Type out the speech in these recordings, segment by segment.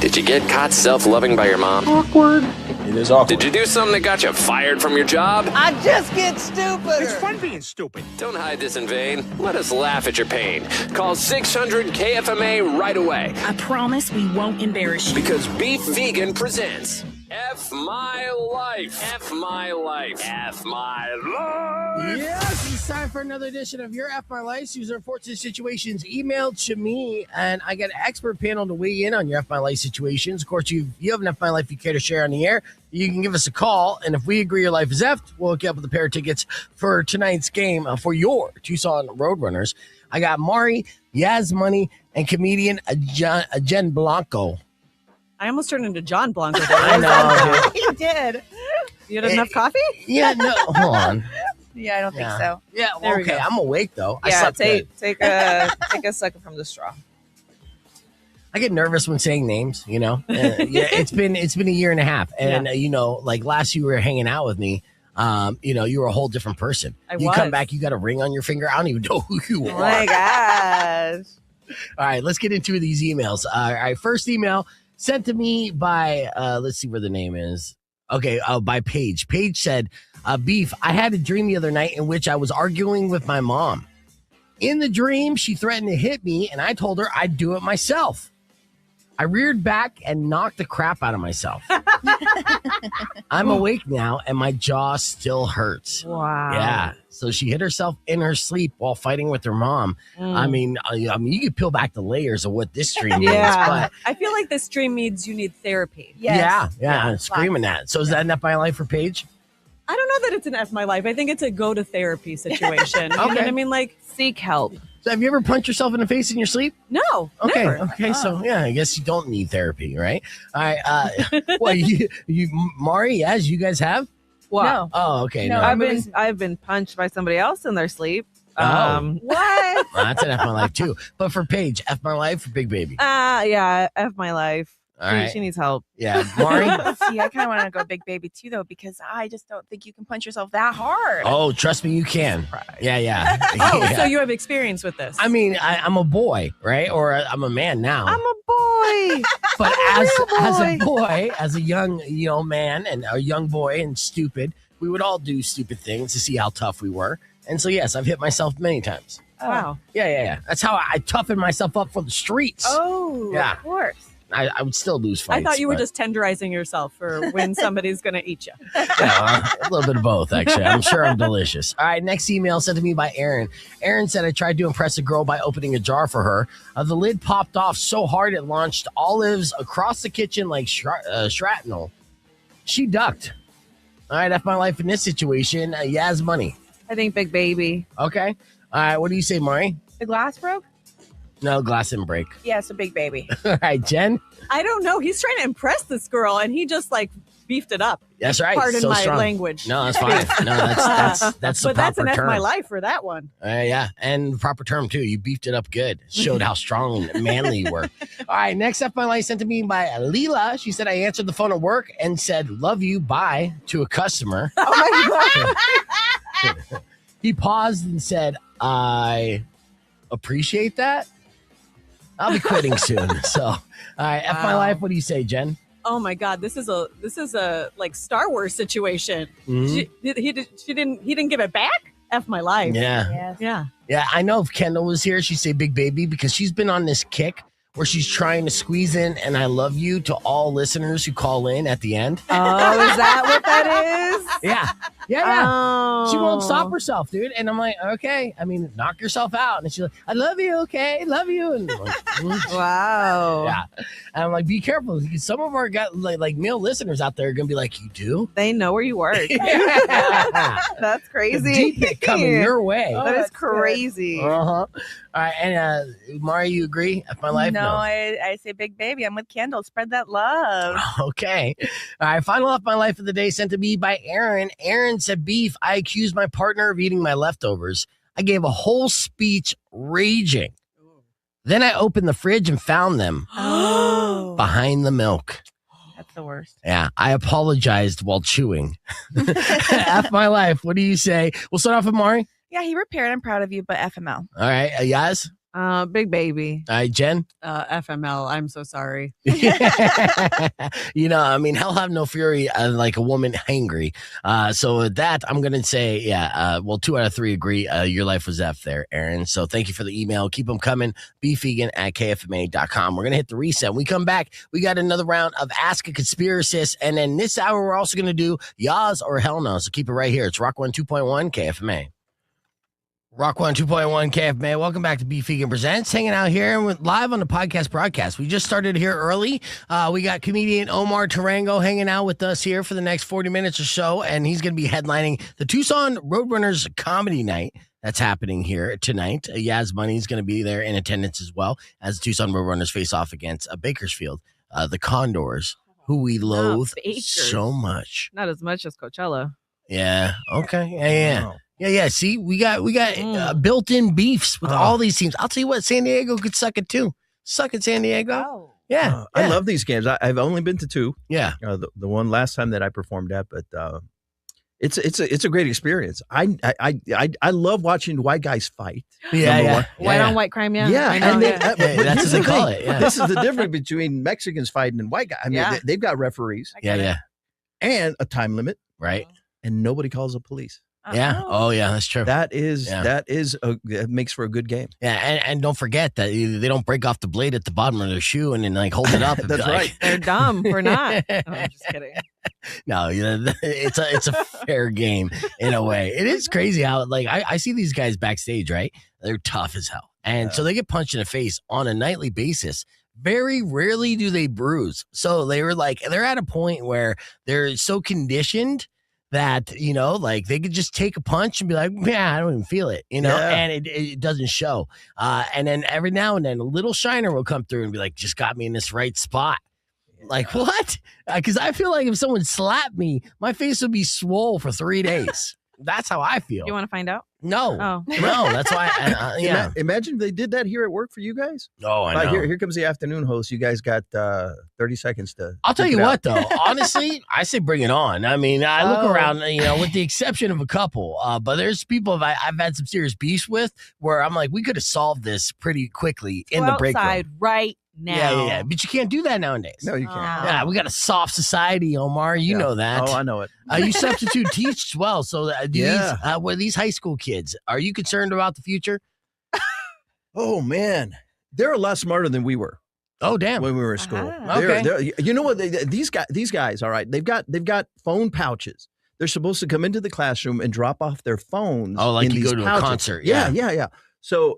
Did you get caught self-loving by your mom? Awkward. It is awkward. Did you do something that got you fired from your job? I just get stupider. It's fun being stupid. Don't hide this in vain. Let us laugh at your pain. Call 600-KFMA right away. I promise we won't embarrass you. Because Beef Vegan presents F My Life. F My Life. F My Life. Yes, it's time for another edition of Your F My Life. User unfortunate situations emailed to me, and I got an expert panel to weigh in on your F My Life situations. Of course, you have an F My Life you care to share on the air. You can give us a call, and if we agree your life is effed, we'll hook you up with a pair of tickets for tonight's game for your Tucson Roadrunners. I got Mari, Yas Money, and comedian Jen Blanco. I almost turned into John Blanco. I know. You did. You had enough coffee? Yeah, no, hold on. Yeah, I don't think so. Yeah, There we okay, go. I'm awake, though. I Yeah, slept good. take a second from the straw. I get nervous when saying names, you know. Yeah, it's been a year and a half, and you know, like last you were hanging out with me, you know, you were a whole different person. You come back, you got a ring on your finger. I don't even know who you are. Oh my gosh! All right, let's get into these emails. All right, first email sent to me by let's see where the name is. Okay, by Paige. Paige said, "Beef, I had a dream the other night in which I was arguing with my mom. In the dream, she threatened to hit me, and I told her I'd do it myself. I reared back and knocked the crap out of myself. I'm awake now, and my jaw still hurts." Wow. Yeah. So she hit herself in her sleep while fighting with her mom. I mean, you could peel back the layers of what this dream means. Yeah. But I feel like this dream means you need therapy. Yes. yeah, I'm screaming that. So is that enough my life for Paige? I don't know that it's an F my life. I think it's a go to therapy situation. You know what I mean? Like, Seek help. So have you ever punched yourself in the face in your sleep? no. Okay. Never. Okay. So yeah, I guess you don't need therapy, right? All right. Well, you Mari, yes, you guys have. What? No. Oh, okay. No, No. I've been punched by somebody else in their sleep. Oh. What? Well, that's an F my life too. But for Paige, F my life for Big Baby. Yeah, F my life. All right. She needs help. Yeah, Mari. See, I kind of want to go Big Baby too, though, because I just don't think you can punch yourself that hard. Oh, trust me, you can. Yeah. Oh, Yeah. so you have experience with this. I mean, I'm a boy, right? Or I'm a man now. I'm a boy. But I'm as a a boy, as a young, man and a young boy and stupid, we would all do stupid things to see how tough we were. And so, yes, I've hit myself many times. Wow. Yeah. That's how I toughen myself up for the streets. Oh, Yeah. of course. I would still lose fights. I thought you were but, just tenderizing yourself for when somebody's going to eat you. a little bit of both, actually. I'm sure I'm delicious. All right, next email sent to me by Aaron. Aaron said, I tried to impress a girl by opening a jar for her. The lid popped off so hard it launched olives across the kitchen like shrapnel. She ducked. All right, that's my life in this situation. Yas Money. I think Big Baby. Okay. All right, what do you say, Mari? The glass broke? No, glass didn't break. Yeah, it's a Big Baby. All right, Jen. I don't know. He's trying to impress this girl, and he just like beefed it up. That's right. Pardon so my strong. language. No, that's fine. No, that's the But proper that's an F term. my life for that one. Yeah, and the proper term too. You beefed it up good. Showed how strong and manly you were. All right, next up my life sent to me by Leela. She said I answered the phone at work and said "love you, bye" to a customer. Oh my God. He paused and said, "I appreciate that. I'll be quitting soon." So, all right, F my life. What do you say, Jen? Oh my God, this is a like Star Wars situation. Mhm. She didn't give it back. F my life. Yeah. Yes. Yeah. Yeah, I know if Kendall was here, she'd say Big Baby because she's been on this kick where she's trying to squeeze in and I love you to all listeners who call in at the end. Oh, is that what that is? Yeah. Oh. She won't stop herself, dude. And I'm like, okay. I mean, knock yourself out. And she's like, I love you, okay? Love you. And I'm like, Wow. yeah. And I'm like, be careful. Because some of our got like male listeners out there are going to be like, you do? They know where you work. Yeah. That's crazy. Deep it coming your way. That is crazy. Uh-huh. All right. And Mari, you agree? F my life? No, I say Big Baby. I'm with Kendall. Spread that love. Okay. All right. Final F my life of the day sent to me by Aaron. Aaron said, Beef, I accused my partner of eating my leftovers. I gave a whole speech raging. Then I opened the fridge and found them behind the milk. That's the worst. Yeah. I apologized while chewing. F my life. What do you say? We'll start off with Mari. Yeah, he repaired. I'm proud of you, but FML. All right. Yas? Big baby. All right, Jen. FML. I'm so sorry. You know, I mean, hell have no fury like a woman hangry. So with that, I'm going to say, well, 2 out of 3 agree. Your life was F there, Aaron. So thank you for the email. Keep them coming. beefvegan@kfma.com. We're going to hit the reset. When we come back, we got another round of Ask a Conspiracist. And then this hour, we're also going to do Yas or Hell No. So keep it right here. It's Rock 102.1 KFMA. Rock 102.1 KFMA. Welcome back to Beef Vegan Presents. Hanging out here and live on the podcast broadcast. We just started here early. We got comedian Omar Tarrango hanging out with us here for the next 40 minutes or so, and he's going to be headlining the Tucson Roadrunners Comedy Night. That's happening here tonight. Yas Money is going to be there in attendance as well as the Tucson Roadrunners face off against Bakersfield, the Condors, who we loathe so much. Not as much as Coachella. Yeah. Okay. Yeah. Wow. Yeah. See, we got built-in beefs with all these teams. I'll tell you what, San Diego could suck it too. Suck it, San Diego. Oh. Yeah. I love these games. I've only been to 2. Yeah. The one last time that I performed at, but it's a great experience. I love watching white guys fight. Yeah. White on white crime. Yeah. Yeah. I know, But that's what they call it. Yeah. This is the difference between Mexicans fighting and white guys. I mean, they've got referees. Yeah. And a time limit. Right. And nobody calls the police. Yeah. Oh, yeah. That's true. It makes for a good game. Yeah, and don't forget that they don't break off the blade at the bottom of their shoe and then like hold it up. And That's right. They're dumb for not. Oh, I'm just kidding. No, it's a fair game in a way. It is crazy how like I see these guys backstage, right? They're tough as hell, and so they get punched in the face on a nightly basis. Very rarely do they bruise. So they're at a point where they're so conditioned that, you know, like they could just take a punch and be like, yeah, I don't even feel it, you know, and it doesn't show. And then every now and then a little shiner will come through and be like, just got me in this right spot. Like, what? Because I feel like if someone slapped me, my face would be swole for 3 days. That's how I feel. You want to find out? No. Oh. No, that's why. Yeah. Imagine if they did that here at work for you guys. Oh, I know. Here comes the afternoon host. You guys got 30 seconds to. I'll tell you what, though. Honestly, I say bring it on. I mean, I look around, you know, with the exception of a couple, but there's people I've had some serious beefs with where I'm like, we could have solved this pretty quickly in the break room. Right now. Yeah. But you can't do that nowadays. No, you can't. Yeah, we got a soft society, Omar. You know that. Oh, I know it. You substitute teach as well. So these high school kids, are you concerned about the future? Oh, man. They're a lot smarter than we were. Oh, damn. When we were in school. Okay. You know what? These guys, all right, they've got phone pouches. They're supposed to come into the classroom and drop off their phones. Oh, like in you these go to pouches. a concert. Yeah. So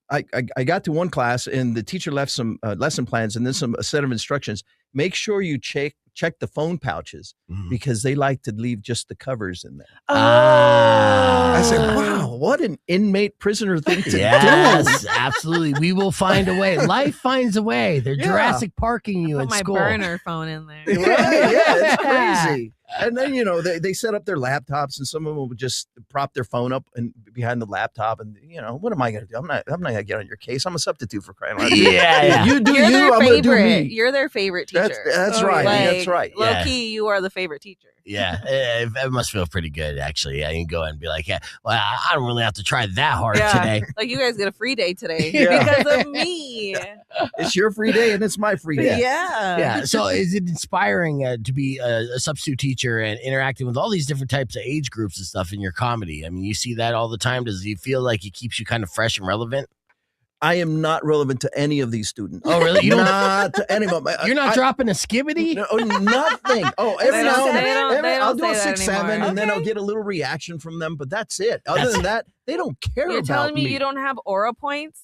I got to one class and the teacher left some lesson plans and then a set of instructions. Make sure you check the phone pouches because they like to leave just the covers in there. I said, wow, what an inmate prisoner thing to do. Yes, absolutely. We will find a way. Life finds a way. They're Jurassic Parking you in school. My burner phone in there. Right, yeah, it's crazy. And then, you know, they set up their laptops and some of them would just prop their phone up and behind the laptop. And, you know, what am I going to do? I'm not going to get on your case. I'm a substitute for crying out loud. Yeah. You do You're you, their I'm going to do me. You're their favorite teacher. That's right. Like, That's right. Low key, you are the favorite teacher. Yeah, it must feel pretty good, actually. Yeah, you can go and be like, well, I don't really have to try that hard today. Like, you guys get a free day today because of me. It's your free day and it's my free day. Yeah. So is it inspiring to be a substitute teacher and interacting with all these different types of age groups and stuff in your comedy? I mean, you see that all the time. Does it feel like it keeps you kind of fresh and relevant? I am not relevant to any of these students. Oh, really? You not to any of them. You're not dropping a skibbity? No, nothing. Oh, every now and then I'll do a 6-7 and then I'll get a little reaction from them, but that's it. Other than that, they don't care about me. You're telling me you don't have aura points?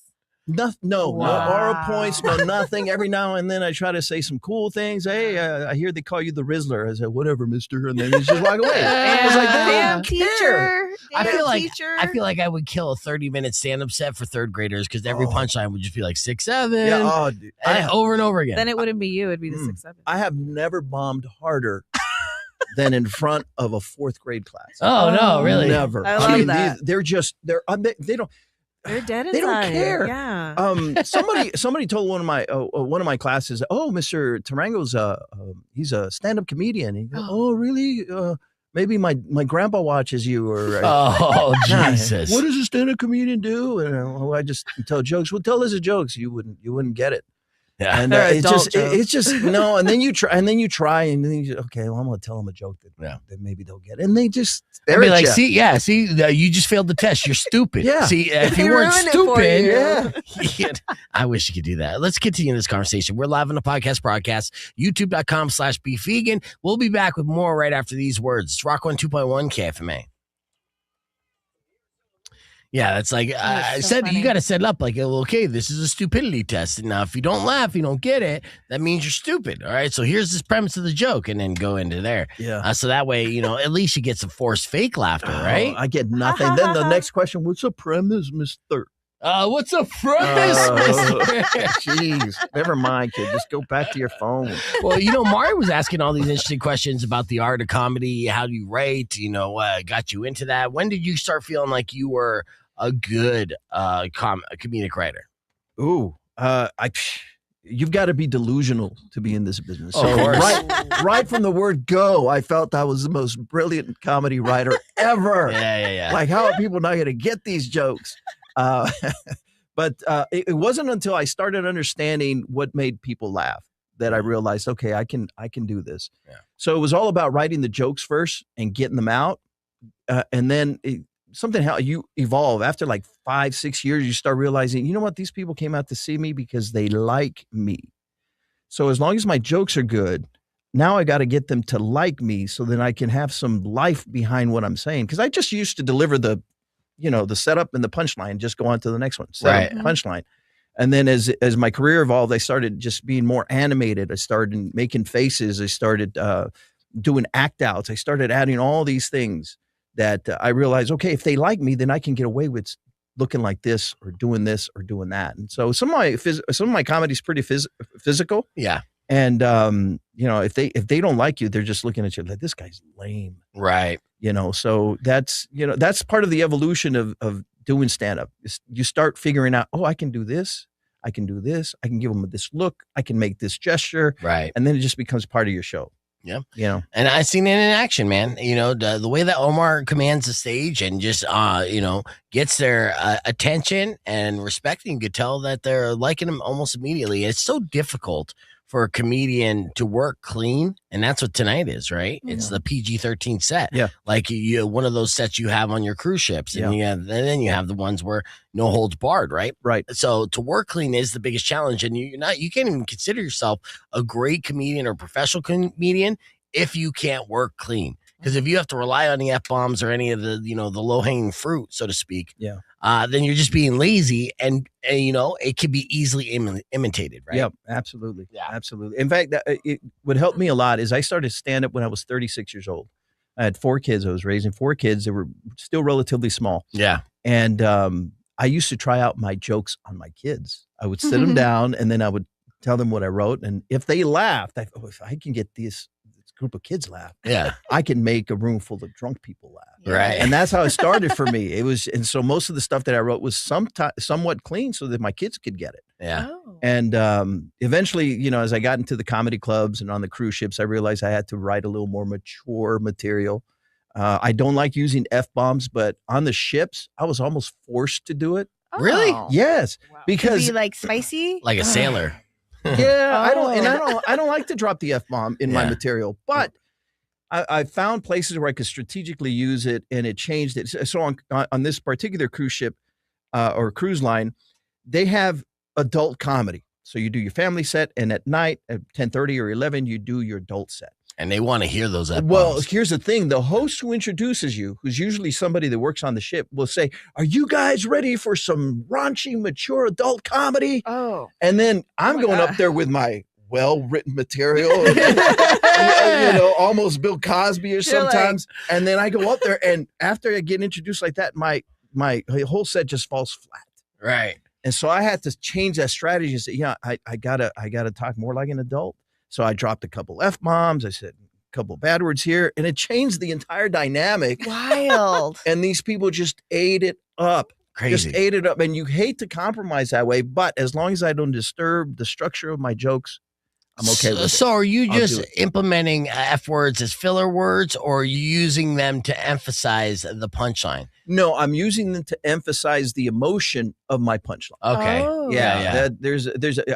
No aura points, no nothing. Every now and then I try to say some cool things. Hey, I hear they call you the Rizzler. I said, whatever, mister. And then he's just walk away. It's like, damn teacher. I feel like I would kill a 30-minute stand-up set for third graders because every punchline would just be like 6-7. Yeah, dude. Over and over again. Then it wouldn't be you. It'd be the 6-7. I have never bombed harder than in front of a 4th grade class. Oh, no, really? Never. I love that. They don't. They're dead inside. They don't care. Yeah. Somebody told one of my classes, "Oh, Mr. Tarrango's he's a stand-up comedian." He goes, "Oh, really, maybe my grandpa watches you, or Oh, Jesus. what does a stand-up comedian do? And I just tell jokes. Well, tell us a jokes. You wouldn't get it. Yeah. And They're it's adult just no. And then you try, and then you okay, well, I'm gonna tell them a joke that maybe they'll get it. And they just I'd be like, see, you just failed the test. You're stupid. Yeah. See, if you They weren't ruin it for stupid, you. I wish you could do that. Let's continue this conversation. We're live on the podcast broadcast, youtube.com/beefvegan. We'll be back with more right after these words. It's Rock 102.1 KFMA. Yeah, that's like I so said. funny. You got to set it up like, okay, this is a stupidity test. And now, if you don't laugh, you don't get it. That means you're stupid. All right. So here's this premise of the joke, and then go into there. Yeah. So that way, at least you get some forced fake laughter, right? I get nothing. Then the next question: what's the premise, Mister? What's a premise, Jeez, never mind, kid. Just go back to your phone. Well, Mari was asking all these interesting questions about the art of comedy. How do you write? Got you into that. When did you start feeling like you were a good comedic writer? Ooh, you've got to be delusional to be in this business. Of So course. right from the word go, I felt I was the most brilliant comedy writer ever. Yeah. Like, how are people not going to get these jokes? But it wasn't until I started understanding what made people laugh that I realized, okay, I can do this. Yeah. So it was all about writing the jokes first and getting them out. And then something how you evolve after like 5-6 years, you start realizing, you know what? These people came out to see me because they like me. So as long as my jokes are good, now I got to get them to like me so then I can have some life behind what I'm saying. Cause I just used to deliver the setup and the punchline, just go on to the next one. Setup, Right. punchline. And then as my career evolved, I started just being more animated. I started making faces. I started doing act outs. I started adding all these things that I realized, okay, if they like me, then I can get away with looking like this or doing that. And so some of my comedy is pretty physical. Yeah. And if they don't like you, they're just looking at you like, this guy's lame. Right. So that's part of the evolution of doing stand-up. You start figuring out, I can do this. I can do this. I can give them this look. I can make this gesture. Right. And then it just becomes part of your show. Yeah. And I've seen it in action, man. The way that Omar commands the stage and just, gets their attention and respect. You could tell that they're liking him almost immediately. It's so difficult for a comedian to work clean, and that's what tonight is, right? Yeah. It's the PG-13 set. Yeah. Like one of those sets you have on your cruise ships, and Yeah. and then you have the ones where no holds barred, right? Right. So to work clean is the biggest challenge, and you can't even consider yourself a great comedian or professional comedian if you can't work clean. Because if you have to rely on the F-bombs or any of the, the low-hanging fruit, so to speak, then you're just being lazy, and it can be easily imitated, right? Yep, absolutely. Yeah. Absolutely. In fact, it would help me a lot is I started stand-up when I was 36 years old. I had 4 kids. I was raising 4 kids. They were still relatively small. Yeah. And I used to try out my jokes on my kids. I would sit them down, and then I would tell them what I wrote. And if they laughed, if I can get this group of kids laugh, I can make a room full of drunk people laugh. Right. And that's how it started for me. And so most of the stuff that I wrote was somewhat clean so that my kids could get it. Yeah. Oh. And eventually, as I got into the comedy clubs and on the cruise ships, I realized I had to write a little more mature material. I don't like using F-bombs, but on the ships, I was almost forced to do it. Really? Oh. Yes, To because be like spicy. Like a sailor. yeah, Oh. I don't like to drop the F-bomb in my material, but I found places where I could strategically use it, and it changed it. So on this particular cruise ship or cruise line, they have adult comedy. So you do your family set, and at night at 10:30 or 11, you do your adult set. And they want to hear those F-bombs. Well, here's the thing. The host who introduces you, who's usually somebody that works on the ship, will say, "Are you guys ready for some raunchy, mature adult comedy?" Oh. And then I'm my going God. up there with my well-written material, almost Bill Cosby or sometimes. And then I go up there, and after I get introduced like that, my whole set just falls flat. Right. And so I had to change that strategy and say, I gotta talk more like an adult. So I dropped a couple F-bombs. I said a couple bad words here, and it changed the entire dynamic. Wild. And these people just ate it up. Crazy. Just ate it up. And you hate to compromise that way, but as long as I don't disturb the structure of my jokes, I'm okay with it. So are you I'll just do it. implementing F words as filler words, or are you using them to emphasize the punchline? No, I'm using them to emphasize the emotion of my punchline. Okay. Oh. Yeah.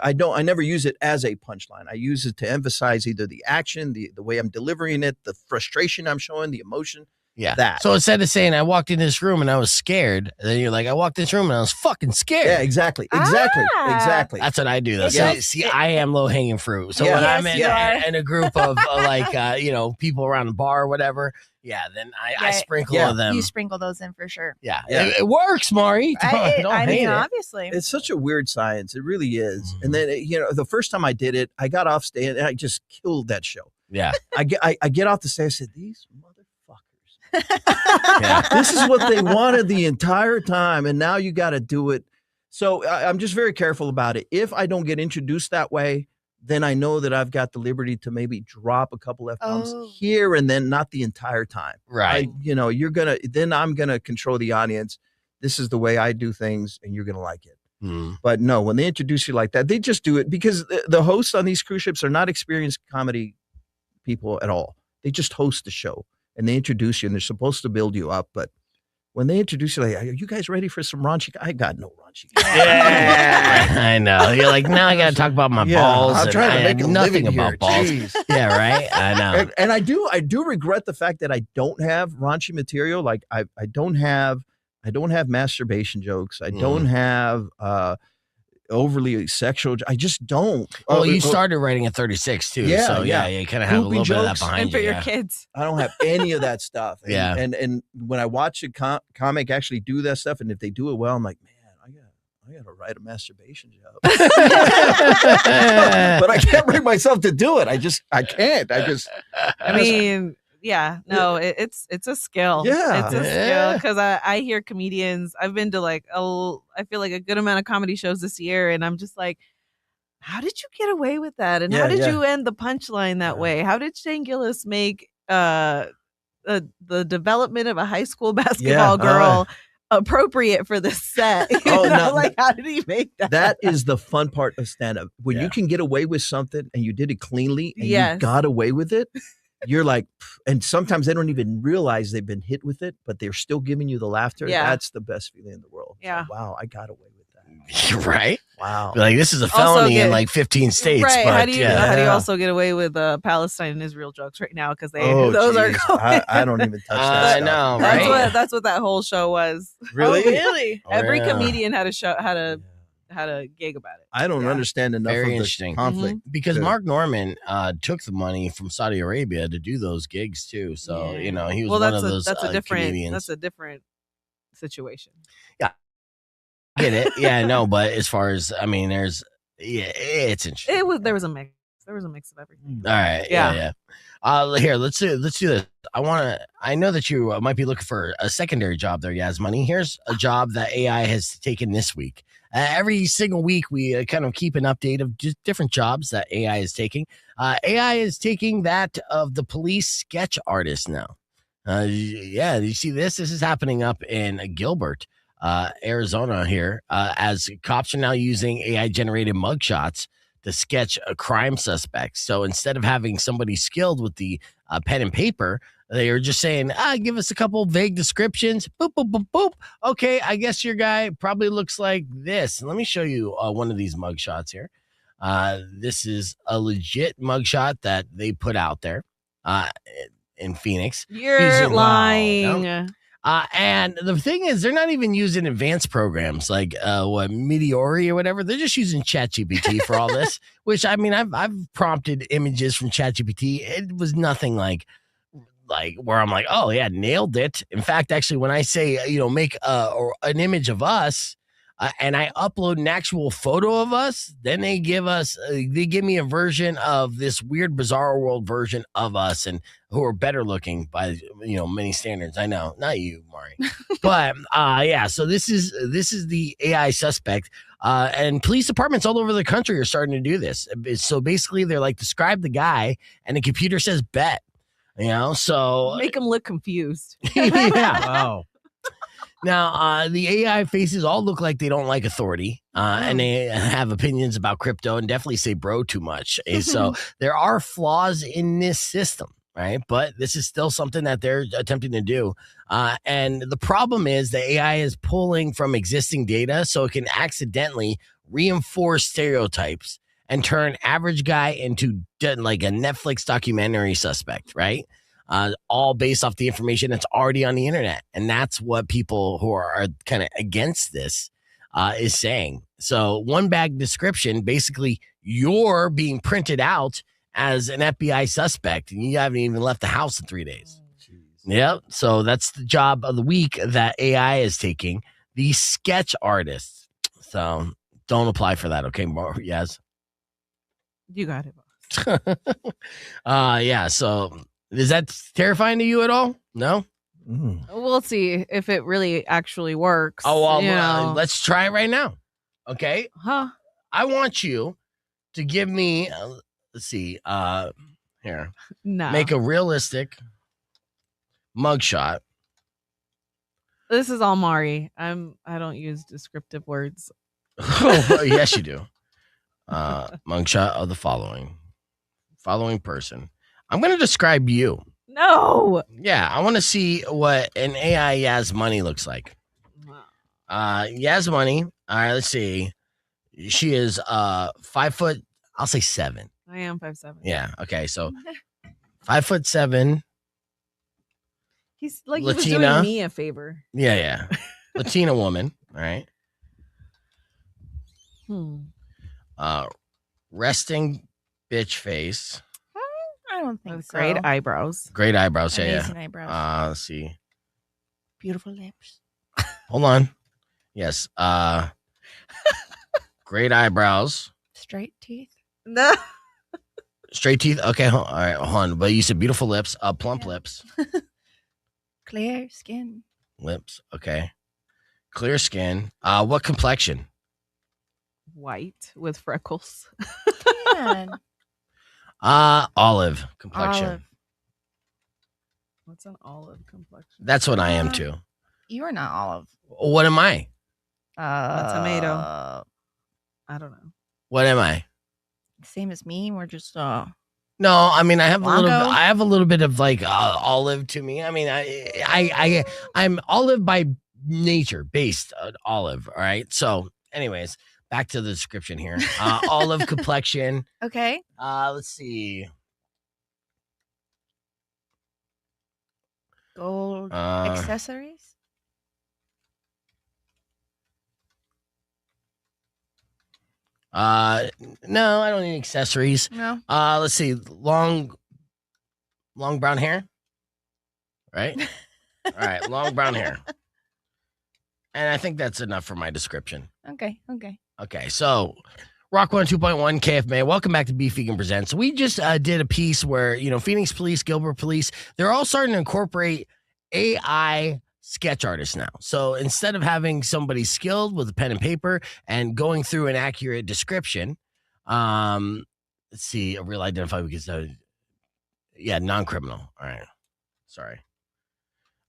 I never use it as a punchline. I use it to emphasize either the action, the way I'm delivering it, the frustration I'm showing, the emotion. Yeah. That. So instead of saying I walked in this room and I was scared, then you're like, I walked in this room and I was fucking scared. Yeah, exactly. Exactly. That's what I do. That's Yeah. see, I am low hanging fruit. So Yeah. when I'm Yes, you are. in a group of people around the bar or whatever, then I sprinkle them. You sprinkle those in for sure. Yeah. Yeah. It works, Maury. Don't I hate mean, it. obviously. It's such a weird science. It really is. And then, the first time I did it, I got off stage and I just killed that show. Yeah. I get off the stage. I said, these motherfuckers. Yeah. This is what they wanted the entire time. And now you got to do it. So I'm just very careful about it. If I don't get introduced that way, then I know that I've got the liberty to maybe drop a couple F-bombs here and then, not the entire time. Right. Then I'm going to control the audience. This is the way I do things and you're going to like it. Mm. But no, when they introduce you like that, they just do it because the hosts on these cruise ships are not experienced comedy people at all. They just host the show and they introduce you and they're supposed to build you up. But when they introduce you, like, are you guys ready for some raunchy? I got no raunchy. Yeah. I know. You're like, now I got to talk about my balls. I'm trying to make a nothing living about here. balls. Jeez. Yeah, right. I know. And I do regret the fact that I don't have raunchy material. Like I don't have masturbation jokes. I don't have overly sexual. I just don't. Well, you started writing at 36 too. Yeah, so yeah. you kind of have a Poopy little bit of that jokes. behind And for you. your Yeah. kids. I don't have any of that stuff. And, Yeah. And when I watch a comic actually do that stuff, and if they do it well, I'm like, man, I got to write a masturbation joke. But I can't bring myself to do it. I can't. I mean, yeah, no, it's a skill. Yeah. It's a skill because I hear comedians. I've been to I feel like a good amount of comedy shows this year, and I'm just like, how did you get away with that? And how did you end the punchline that way? How did Shane Gillis make the development of a high school basketball girl appropriate for this set? No. Like, how did he make that? That is the fun part of stand-up. When you can get away with something and you did it cleanly and you got away with it, you're like, and sometimes they don't even realize they've been hit with it, but they're still giving you the laughter. Yeah. That's the best feeling in the world. Yeah. So, wow, I got away with that. Right? Wow. Like, this is a Also felony in get- like 15 states. Right? But How do you also get away with Palestine and Israel jokes right now? Because those are geez. going. I don't even touch that. I know, That's right? that's what that whole show was. Really? Really? Oh, Every yeah. comedian had a gig about it. I don't understand enough Very of the interesting. conflict. Because Good. Mark Norman took the money from Saudi Arabia to do those gigs too. So, he was Well, one of those that's a different comedians. that's a different situation. Get it? Yeah, I know. But as far as, it's interesting. There was a mix. There was a mix of everything. All right. Yeah. Here, let's do this. I know that you might be looking for a secondary job there, Yas Money. Here's a job that AI has taken this week. Every single week, we kind of keep an update of just different jobs that AI is taking. AI is taking that of the police sketch artist now. You see this? This is happening up in Gilbert, Arizona here, as cops are now using AI-generated mugshots to sketch a crime suspect. So instead of having somebody skilled with the pen and paper, they are just saying, give us a couple vague descriptions. Boop, boop, boop, boop. Okay, I guess your guy probably looks like this. Let me show you one of these mugshots here. This is a legit mugshot that they put out there in Phoenix. You're lying. Wow. And the thing is, they're not even using advanced programs like Meteori or whatever. They're just using ChatGPT for all this. Which I've prompted images from ChatGPT. It was nothing like where I'm like, oh yeah, nailed it. In fact, actually, when I say make an image of us, and I upload an actual photo of us, then they give me a version of this weird bizarre world version of us, and who are better looking by many standards. I know, not you, Mari, but So this is the AI suspect, and police departments all over the country are starting to do this. So basically, they're like, describe the guy, and the computer says bet. So Make them look confused. yeah. Wow. Now, the AI faces all look like they don't like authority, and they have opinions about crypto and definitely say bro too much. So there are flaws in this system, right? But this is still something that they're attempting to do. And the problem is the AI is pulling from existing data so it can accidentally reinforce stereotypes and turn average guy into like a Netflix documentary suspect, right? All based off the information that's already on the internet. And that's what people who are kind of against this is saying. So one bag description, basically you're being printed out as an FBI suspect and you haven't even left the house in 3 days. Yep. So that's the job of the week that AI is taking, the sketch artists. So don't apply for that. Okay, Yas? You got it, boss. Yeah. So is that terrifying to you at all? No? We'll see if it really actually works. Oh, well, let's try it right now. Okay. Huh? I want you to give me, let's see, here. No. Make a realistic mugshot. This is all Mari. I don't use descriptive words. Oh, yes, you do. Mugshot of the following person. I'm going to describe you. No. Yeah, I want to see what an AI Yas Money looks like. Yas Money. All right, let's see. She is 5 foot. I'll say 7. I am 5'7". Yeah. Okay. So 5'7". He's like Latina. he was doing me a favor. Yeah. Latina woman. All right. Resting bitch face. I don't think so. Great eyebrows. Great eyebrows. Amazing Yeah. eyebrows. Let's see. Beautiful lips. Hold on. Yes. Great eyebrows. Straight teeth. No. Straight teeth. Okay. All right. Hold on. But you said beautiful lips. Plump lips. Clear skin. Lips. Okay. Clear skin. What complexion? White with freckles. Man. Olive complexion. Olive. What's an olive complexion? That's what I am too. You are not olive. What am I? A tomato. I don't know. What am I? Same as me. We're just No, I mean I have Blanco? a little bit of like olive to me. I mean I'm olive by nature, based olive. All right. So, anyways, back to the description here. Olive complexion. okay. Let's see. Gold accessories. No, I don't need accessories. No. Let's see. Long brown hair. Right? All right, long brown hair. And I think that's enough for my description. Okay. Okay, so Rock 102.1 KFMA. Welcome back to Beef Vegan Presents. We just did a piece where, Phoenix Police, Gilbert Police, they're all starting to incorporate AI sketch artists now. So instead of having somebody skilled with a pen and paper and going through an accurate description, let's see, a real identifier because non-criminal. All right. Sorry.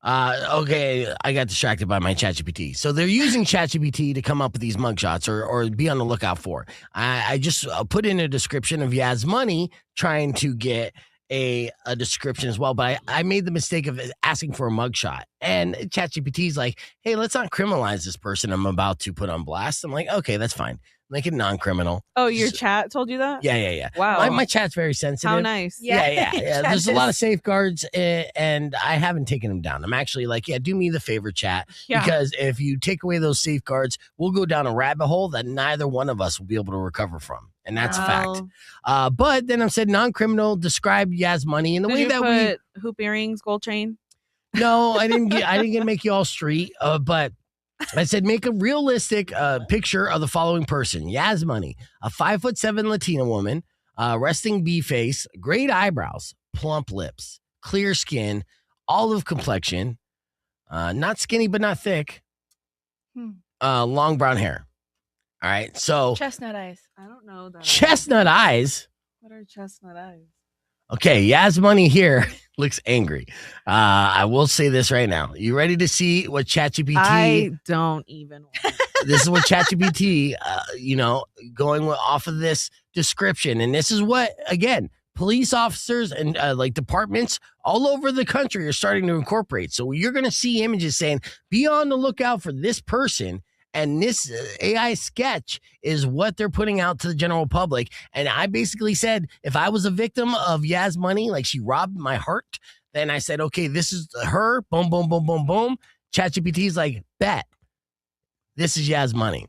Okay, I got distracted by my ChatGPT. So they're using ChatGPT to come up with these mugshots or be on the lookout for. I just put in a description of Yas Money trying to get a description as well, but I made the mistake of asking for a mugshot. And ChatGPT's like, hey, let's not criminalize this person I'm about to put on blast. I'm like, okay, that's fine. Make it non-criminal. Oh, your chat told you that? Yeah. Wow. My chat's very sensitive. How nice. Yeah. There's a lot of safeguards, and I haven't taken them down. I'm actually like, do me the favor, chat. Yeah. Because if you take away those safeguards, we'll go down a rabbit hole that neither one of us will be able to recover from. And that's a fact. But then I said non-criminal, describe Yas Money in the way that we hoop earrings, gold chain. No, I didn't get to make you all street, but I said, make a realistic picture of the following person. Yas Money, a 5'7" Latina woman, resting B face, great eyebrows, plump lips, clear skin, olive complexion, not skinny but not thick, long brown hair. All right, so Chestnut eyes. I don't know that. Chestnut eyes. What are chestnut eyes? Okay, Yas Money here looks angry. I will say this right now. You ready to see what ChatGPT? I don't even. This is what ChatGPT, going off of this description. And this is what, again, police officers and like departments all over the country are starting to incorporate. So you're going to see images saying, be on the lookout for this person. And this AI sketch is what they're putting out to the general public. And I basically said, if I was a victim of Yas Money, like she robbed my heart, then I said, okay, this is her. Boom, boom, boom, boom, boom. ChatGPT's like, bet. This is Yas Money.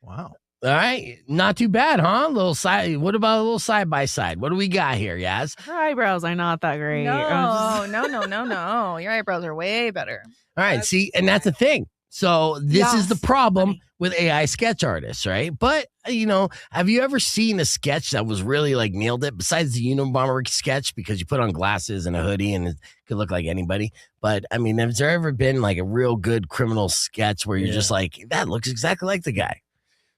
Wow. All right. Not too bad, huh? What about a little side by side? What do we got here, Yas? Her eyebrows are not that great. No. Your eyebrows are way better. All right. See, and that's the thing. So this is the problem with AI sketch artists, right? But, have you ever seen a sketch that was really like nailed it besides the Unabomber sketch because you put on glasses and a hoodie and it could look like anybody? But I mean, has there ever been like a real good criminal sketch where you're just like, that looks exactly like the guy?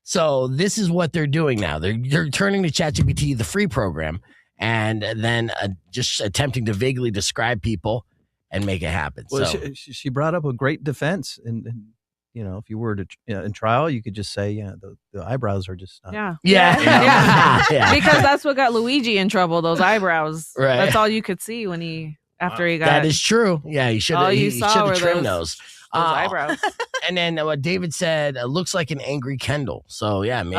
So this is what they're doing now. They're turning to ChatGPT, the free program, and then just attempting to vaguely describe people and make it happen. Well, so she brought up a great defense, and if you were to in trial, you could just say, the eyebrows are just not. Yeah. Because that's what got Luigi in trouble. Those eyebrows. Right. That's all you could see when he got. That is true. Yeah, he should have trimmed those eyebrows. And then what David said looks like an angry Kendall. So yeah, maybe.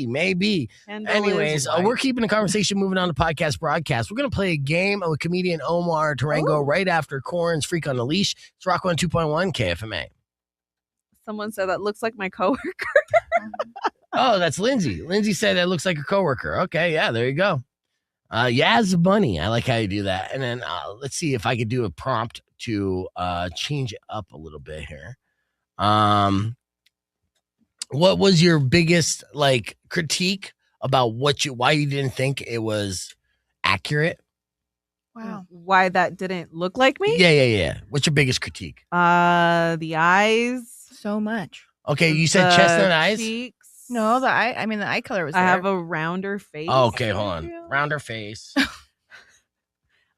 Maybe. Anyways, we're keeping the conversation moving on the podcast broadcast. We're going to play a game with comedian Omar Tarrango right after Corin's Freak on the Leash. It's Rock 102.1 KFMA. Someone said that looks like my coworker. Oh, that's Lindsay. Lindsay said that looks like her coworker. Okay, yeah, there you go. Yas Money. I like how you do that. And then let's see if I could do a prompt to change it up a little bit here. What was your biggest critique about why you didn't think it was accurate? Wow. Why that didn't look like me? Yeah. What's your biggest critique? The eyes. So much. Okay, you said chestnut eyes? Cheeks. No, the eye color was there. I have a rounder face. Oh, okay, hold on. Rounder face.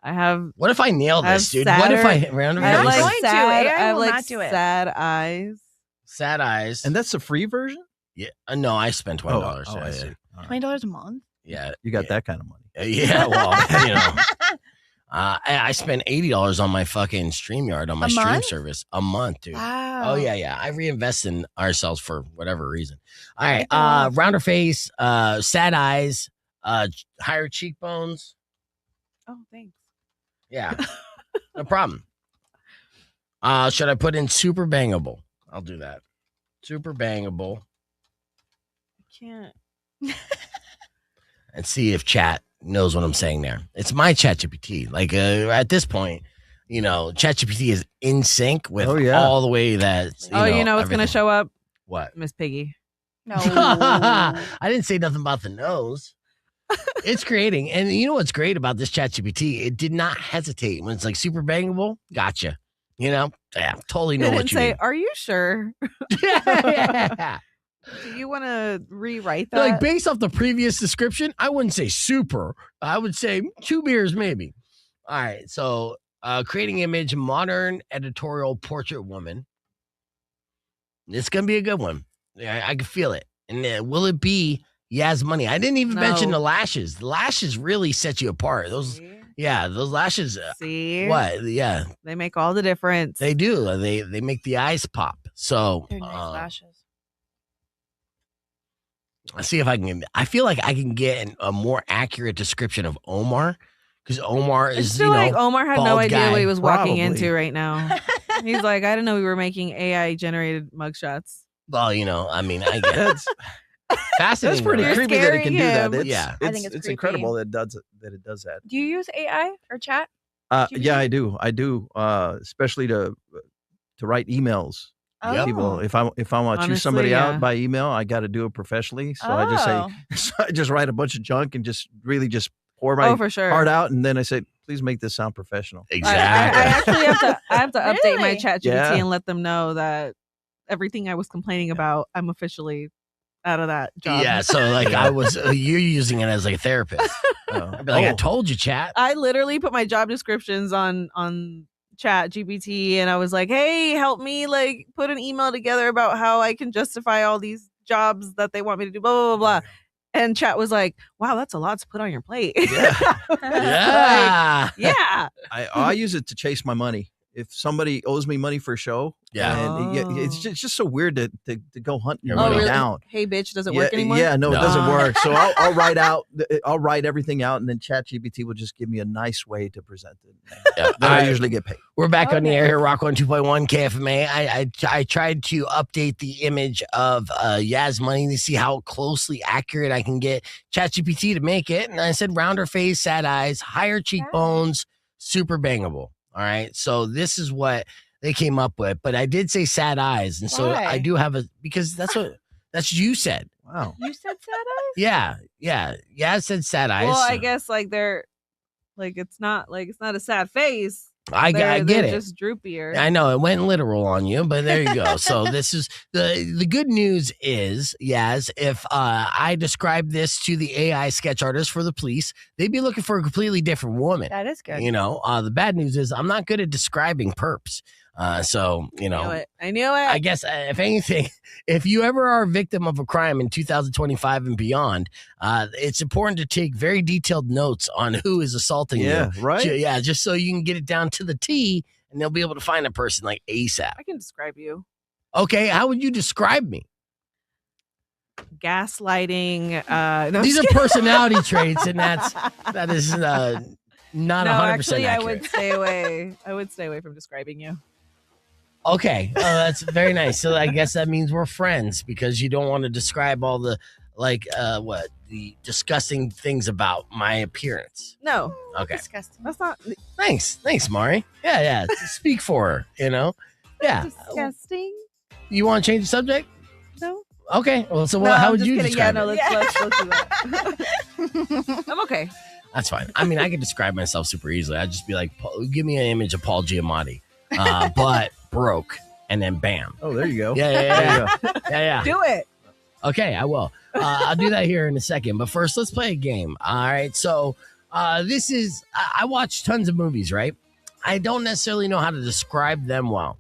I have. What if I nail this, dude? Sadder, What if I rounder face? I will not do it. Sad eyes. Sad eyes. And that's the free version? Yeah. No, I spent $20. Oh, I see. $20 a month? Yeah. You got that kind of money. Yeah, well, I spent $80 on my fucking StreamYard on my stream service a month, dude. Wow. Oh, yeah. I reinvest in ourselves for whatever reason. All right. Rounder face, sad eyes, higher cheekbones. Oh, thanks. Yeah. No problem. Should I put in super bangable? I'll do that. Super bangable. I can't. And see if chat knows what I'm saying there. It's my ChatGPT. At this point, ChatGPT is in sync with all the way that. It's going to show up? What? Miss Piggy. No. I didn't say nothing about the nose. It's creating. And you know what's great about this ChatGPT? It did not hesitate. When it's like super bangable, gotcha. Totally know what you mean. Are you sure? Yeah. Do you want to rewrite that? Based off the previous description, I wouldn't say super. I would say 2 beers, maybe. All right. So, creating image, modern editorial portrait woman. It's going to be a good one. I can feel it. And will it be Yas Money? I didn't even mention the lashes. The lashes really set you apart. Those lashes. See? What? Yeah. They make all the difference. They do. They make the eyes pop. So, they're nice lashes. Let's see if I can. I feel like I can get a more accurate description of Omar because Omar is. I feel like Omar had no idea what he was walking Probably. into right now. He's like, I didn't know we were making AI generated mugshots. Well, I guess fascinating. That's pretty You're creepy that it can do that. scaring him. I think it's it's creepy. incredible that it does that. Do you use AI or chat? Yeah, I do. Especially to write emails. Yep. People, if I want to choose somebody out by email, I got to do it professionally. So I just say, I just write a bunch of junk and just really just pour my for sure. heart out, and then I say, please make this sound professional. Exactly. I actually have to update my Really? ChatGPT Yeah. and let them know that everything I was complaining about, I out of that job. Yeah, so like I was, you're using it as like a therapist. I'd be like, I told you, chat. I literally put my job descriptions on Chat GPT, and I was like, hey, help me like put an email together about how I can justify all these jobs that they want me to do, blah, blah, blah, blah. And Chat was like, wow, that's a lot to put on your plate. Yeah. Yeah. Yeah. I use it to chase my money. If somebody owes me money for a show, and it's just so weird to go hunting your money down. Hey, bitch, does it work anymore? Yeah, no, it doesn't work. So I'll write everything out, and then ChatGPT will just give me a nice way to present it. Yeah. Then I usually get paid. We're back on the air here, Rock 102.1 KFMA. I tried to update the image of Yas Money to see how closely accurate I can get ChatGPT to make it. And I said rounder face, sad eyes, higher cheekbones, super bangable. All right. So this is what they came up with. But I did say sad eyes. And so I do have because that's what you said. Wow. You said sad eyes? Yeah. Yeah. Yeah, I said sad eyes. Well, I guess like they're like it's not a sad face. I get they're it. Just droopier. I know it went literal on you, but there you go. So this is the good news is, yes, if I describe this to the AI sketch artist for the police, they'd be looking for a completely different woman. That is good. You know, the bad news is I'm not good at describing perps. So, you know, I knew it. I guess if anything, if you ever are a victim of a crime in 2025 and beyond, it's important to take very detailed notes on who is assaulting you. Yeah, right. Yeah, just so you can get it down to the T and they'll be able to find a person like ASAP. I can describe you. Okay, how would you describe me? Gaslighting. No, These are personality traits, and that is not 100% actually, accurate. I would stay away. I would stay away from describing you. Okay, that's very nice. So I guess that means we're friends because you don't want to describe all the the disgusting things about my appearance. No. Okay. Disgusting. That's not Thanks, Mari. Yeah. Speak for her, you know? Yeah. disgusting. You want to change the subject? No. Okay. Well, so No, how I'm would just you kidding. describe Yeah, no, it? let's do that. I'm okay. That's fine. I mean, I can describe myself super easily. I'd just be like, give me an image of Paul Giamatti, but broke, and then bam. Oh, there you go. Yeah. Do it. Okay, I will. I'll do that here in a second. But first, let's play a game. All right. So this is, I watch tons of movies, right? I don't necessarily know how to describe them well.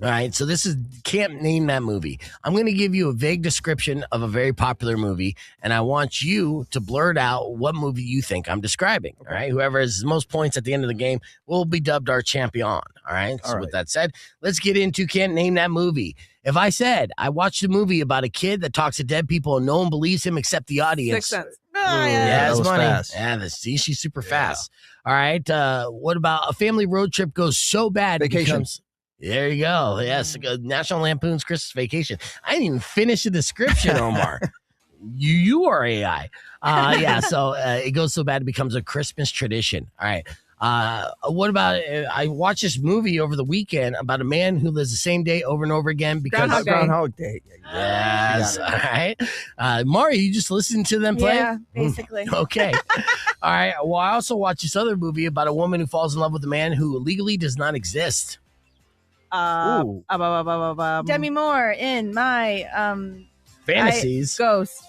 All right. So this is, can't name that movie. I'm going to give you a vague description of a very popular movie, and I want you to blurt out what movie you think I'm describing. All right. Whoever has the most points at the end of the game will be dubbed our champion. All right. So with that said, let's get into can't name that movie. If I said I watched a movie about a kid that talks to dead people and no one believes him except the audience. 6 Sense. Yeah, that was Money. fast. Yeah, she's super fast. All right. What about a family road trip goes so bad it Vacation. becomes... There you go. Yes, National Lampoon's Christmas Vacation. I didn't even finish the description, Omar. you are AI. So it goes so bad it becomes a Christmas tradition. All right. What about I watched this movie over the weekend about a man who lives the same day over and over again because Groundhog Day. Yes. All right. Mari, you just listened to them play? Yeah, basically. Okay. All right. Well, I also watched this other movie about a woman who falls in love with a man who legally does not exist. Demi Moore in my Fantasies. Ghost.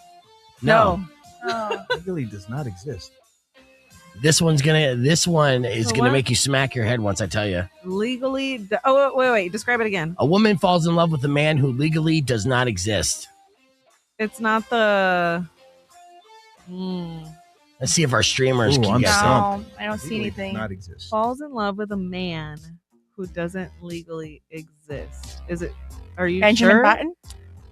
No. Oh. Legally does not exist. This one is So gonna what? make you smack your head once I tell you. Legally. Oh, wait. Describe it again. A woman falls in love with a man who legally does not exist. It's not the. Let's see if our streamers can I'm guess it. stumped. No, I don't see Legally does anything. not exist. Falls in love with a man who doesn't legally exist. Is it? Are you Benjamin sure? Button?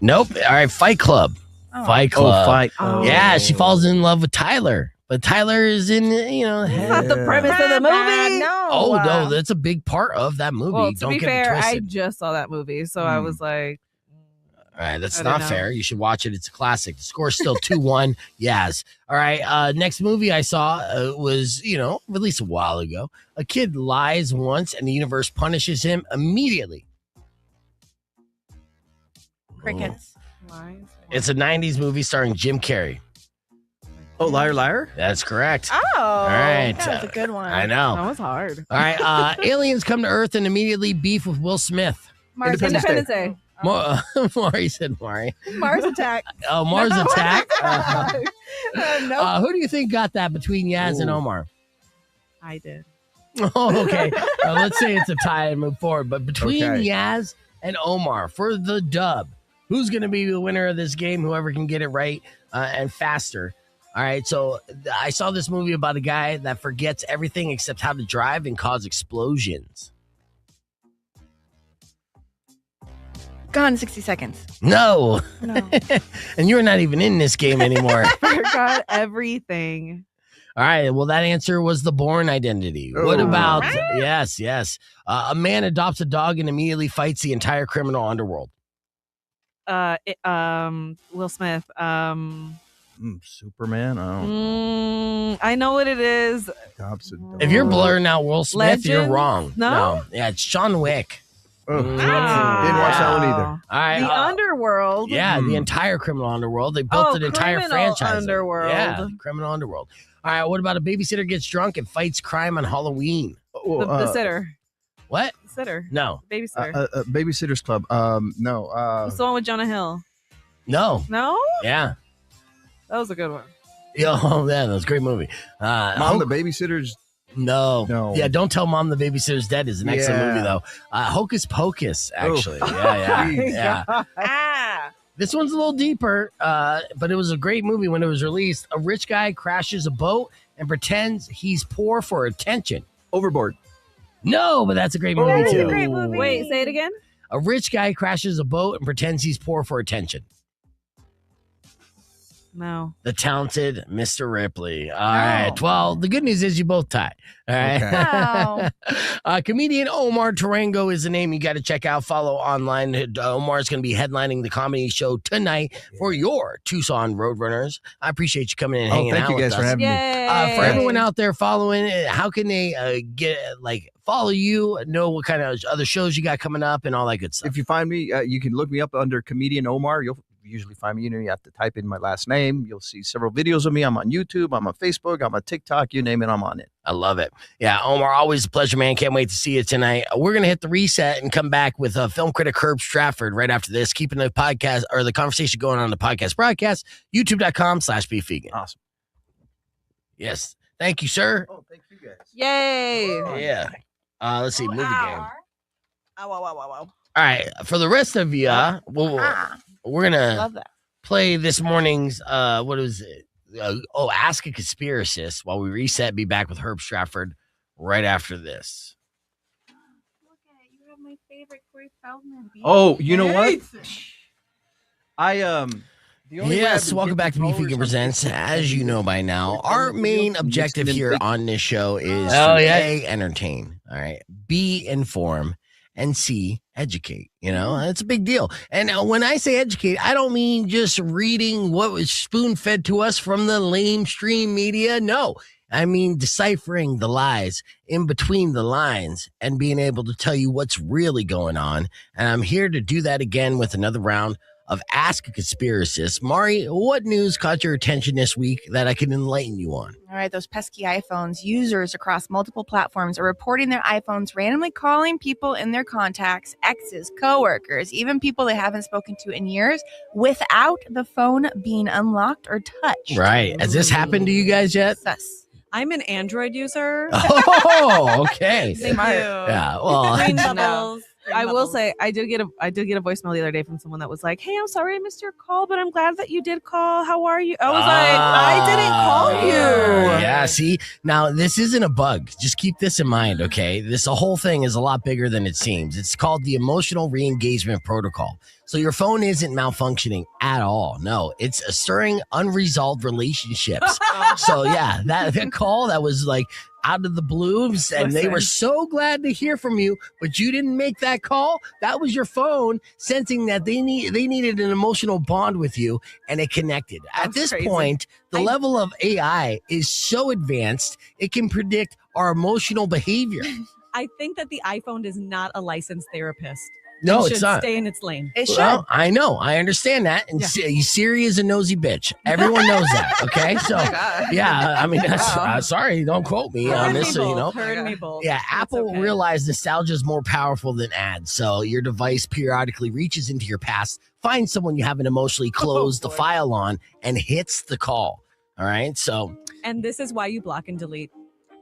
Nope. All right, Fight Club. Oh. Fight Club. Fight. Oh. Yeah, she falls in love with Tyler. But Tyler is in, That's not the premise of the Bad, movie. no. Oh, no, that's a big part of that movie. Well, to Don't be get fair, it I twisted. just saw that movie, so I was like, All right, that's I don't not know. fair. You should watch it. It's a classic. The score's still 2-1. Yes. All right. Next movie I saw was, released a while ago. A kid lies once and the universe punishes him immediately. Crickets. lies. It's a 90s movie starring Jim Carrey. Oh, Liar, Liar? That's correct. Oh. All right. That was a good one. I know. That was hard. All right. Aliens come to Earth and immediately beef with Will Smith. Mark Independence Day. Independence Day. Maury said Maury. Mars Attack. Oh, Mars Attack. Nope. Who do you think got that between Yas and Omar? I did. Oh, okay. Let's say it's a tie and move forward. But between Yas and Omar for the dub, who's going to be the winner of this game? Whoever can get it right and faster. All right. So I saw this movie about a guy that forgets everything except how to drive and cause explosions. Gone in 60 seconds. No. No. And you're not even in this game anymore. Forgot everything. All right. Well, that answer was The Bourne Identity. What about, yes. A man adopts a dog and immediately fights the entire criminal underworld. Will Smith. Superman. I know what it is. If you're blurring out Will Smith, you're Legend? wrong. No? Yeah, it's John Wick. Didn't watch that one either. All right. The Underworld. Yeah, the entire criminal underworld. They built an entire Criminal franchise. Underworld. Yeah, the criminal underworld. All right, what about a babysitter gets drunk and fights crime on Halloween? The sitter. What? The sitter. No. Babysitter. Babysitter's Club. No. It's the one with Jonah Hill. No. No? Yeah. That was a good one. Oh, yeah, that was a great movie. Mom, the Babysitter's. No. Yeah, Don't Tell Mom the Babysitter's Dead is an excellent movie, though. Hocus Pocus, actually. Yeah. This one's a little deeper, but it was a great movie when it was released. A rich guy crashes a boat and pretends he's poor for attention. Overboard. No, but that's a great movie, That's too. a great movie. Wait, say it again. A rich guy crashes a boat and pretends he's poor for attention. No. The Talented Mr. Ripley. All right. Well, the good news is you both tie. All right. Wow. Comedian Omar Tarrango is the name you got to check out. Follow online. Omar is going to be headlining the comedy show tonight for your Tucson Roadrunners. I appreciate you coming in and hanging out. Thank you guys with for us. having me. For everyone out there following, how can they follow you, know what kind of other shows you got coming up and all that good stuff? If you find me, you can look me up under Comedian Omar. You'll usually find me. You have to type in my last name. You'll see several videos of me. I'm on YouTube. I'm on Facebook. I'm on TikTok. You name it, I'm on it. I love it. Yeah, Omar, always a pleasure, man. Can't wait to see you tonight. We're going to hit the reset and come back with film critic Herb Stratford right after this, keeping the podcast or the conversation going on the podcast broadcast, youtube.com/beefvegan. Awesome. Yes. Thank you, sir. Oh, thank you guys. Yay. Yeah. Let's see. Movie game. Wow, wow, wow, wow. All right. For the rest of you, we're going Love to that. play this morning's, what was it? Ask a Conspiracist while we reset. Be back with Herb Stratford right after this. Look at it. You have my favorite Corey Feldman. Oh, you know what? The only way I've Yes, been welcome getting back to Beef followers Vegan on Presents. TikTok As you know by now, our main objective here on this show is to A, entertain, all right, B, inform, and C, educate. You know, it's a big deal. And when I say educate, I don't mean just reading what was spoon-fed to us from the lamestream media. No, I mean deciphering the lies in between the lines and being able to tell you what's really going on. And I'm here to do that again with another round of Ask a Conspiracist. Mari, what news caught your attention this week that I can enlighten you on? All right, those pesky iPhones. Users across multiple platforms are reporting their iPhones randomly calling people in their contacts, exes, coworkers, even people they haven't spoken to in years without the phone being unlocked or touched. Right. Has this happened to you guys yet? Sus. I'm an Android user. Oh, okay. Thank you. Yeah, well, Green No. bubbles. I will say I did get a voicemail the other day from someone that was like, "Hey, I'm sorry I missed your call, but I'm glad that you did call. How are you?" I was like, "I didn't call you." Yeah, see, now this isn't a bug. Just keep this in mind, okay? This whole thing is a lot bigger than it seems. It's called the emotional re-engagement protocol. So your phone isn't malfunctioning at all. No, it's stirring unresolved relationships. So yeah, that call that was like out of the blues, and they were so glad to hear from you, but you didn't make that call. That was your phone sensing that they needed an emotional bond with you, and it connected. At this point, the level of AI is so advanced, it can predict our emotional behavior. I think that the iPhone is not a licensed therapist. No, It it's should not. stay in its lane. It should. Well, I know. I understand that. And Siri is a nosy bitch. Everyone knows that. Okay. So, yeah, I mean, that's, sorry, don't quote me on this. So, you know, Heard me both. yeah, It's Apple okay. realized nostalgia is more powerful than ads. So your device periodically reaches into your past, finds someone you haven't emotionally closed the file on, and hits the call. All right. So And this is why you block and delete.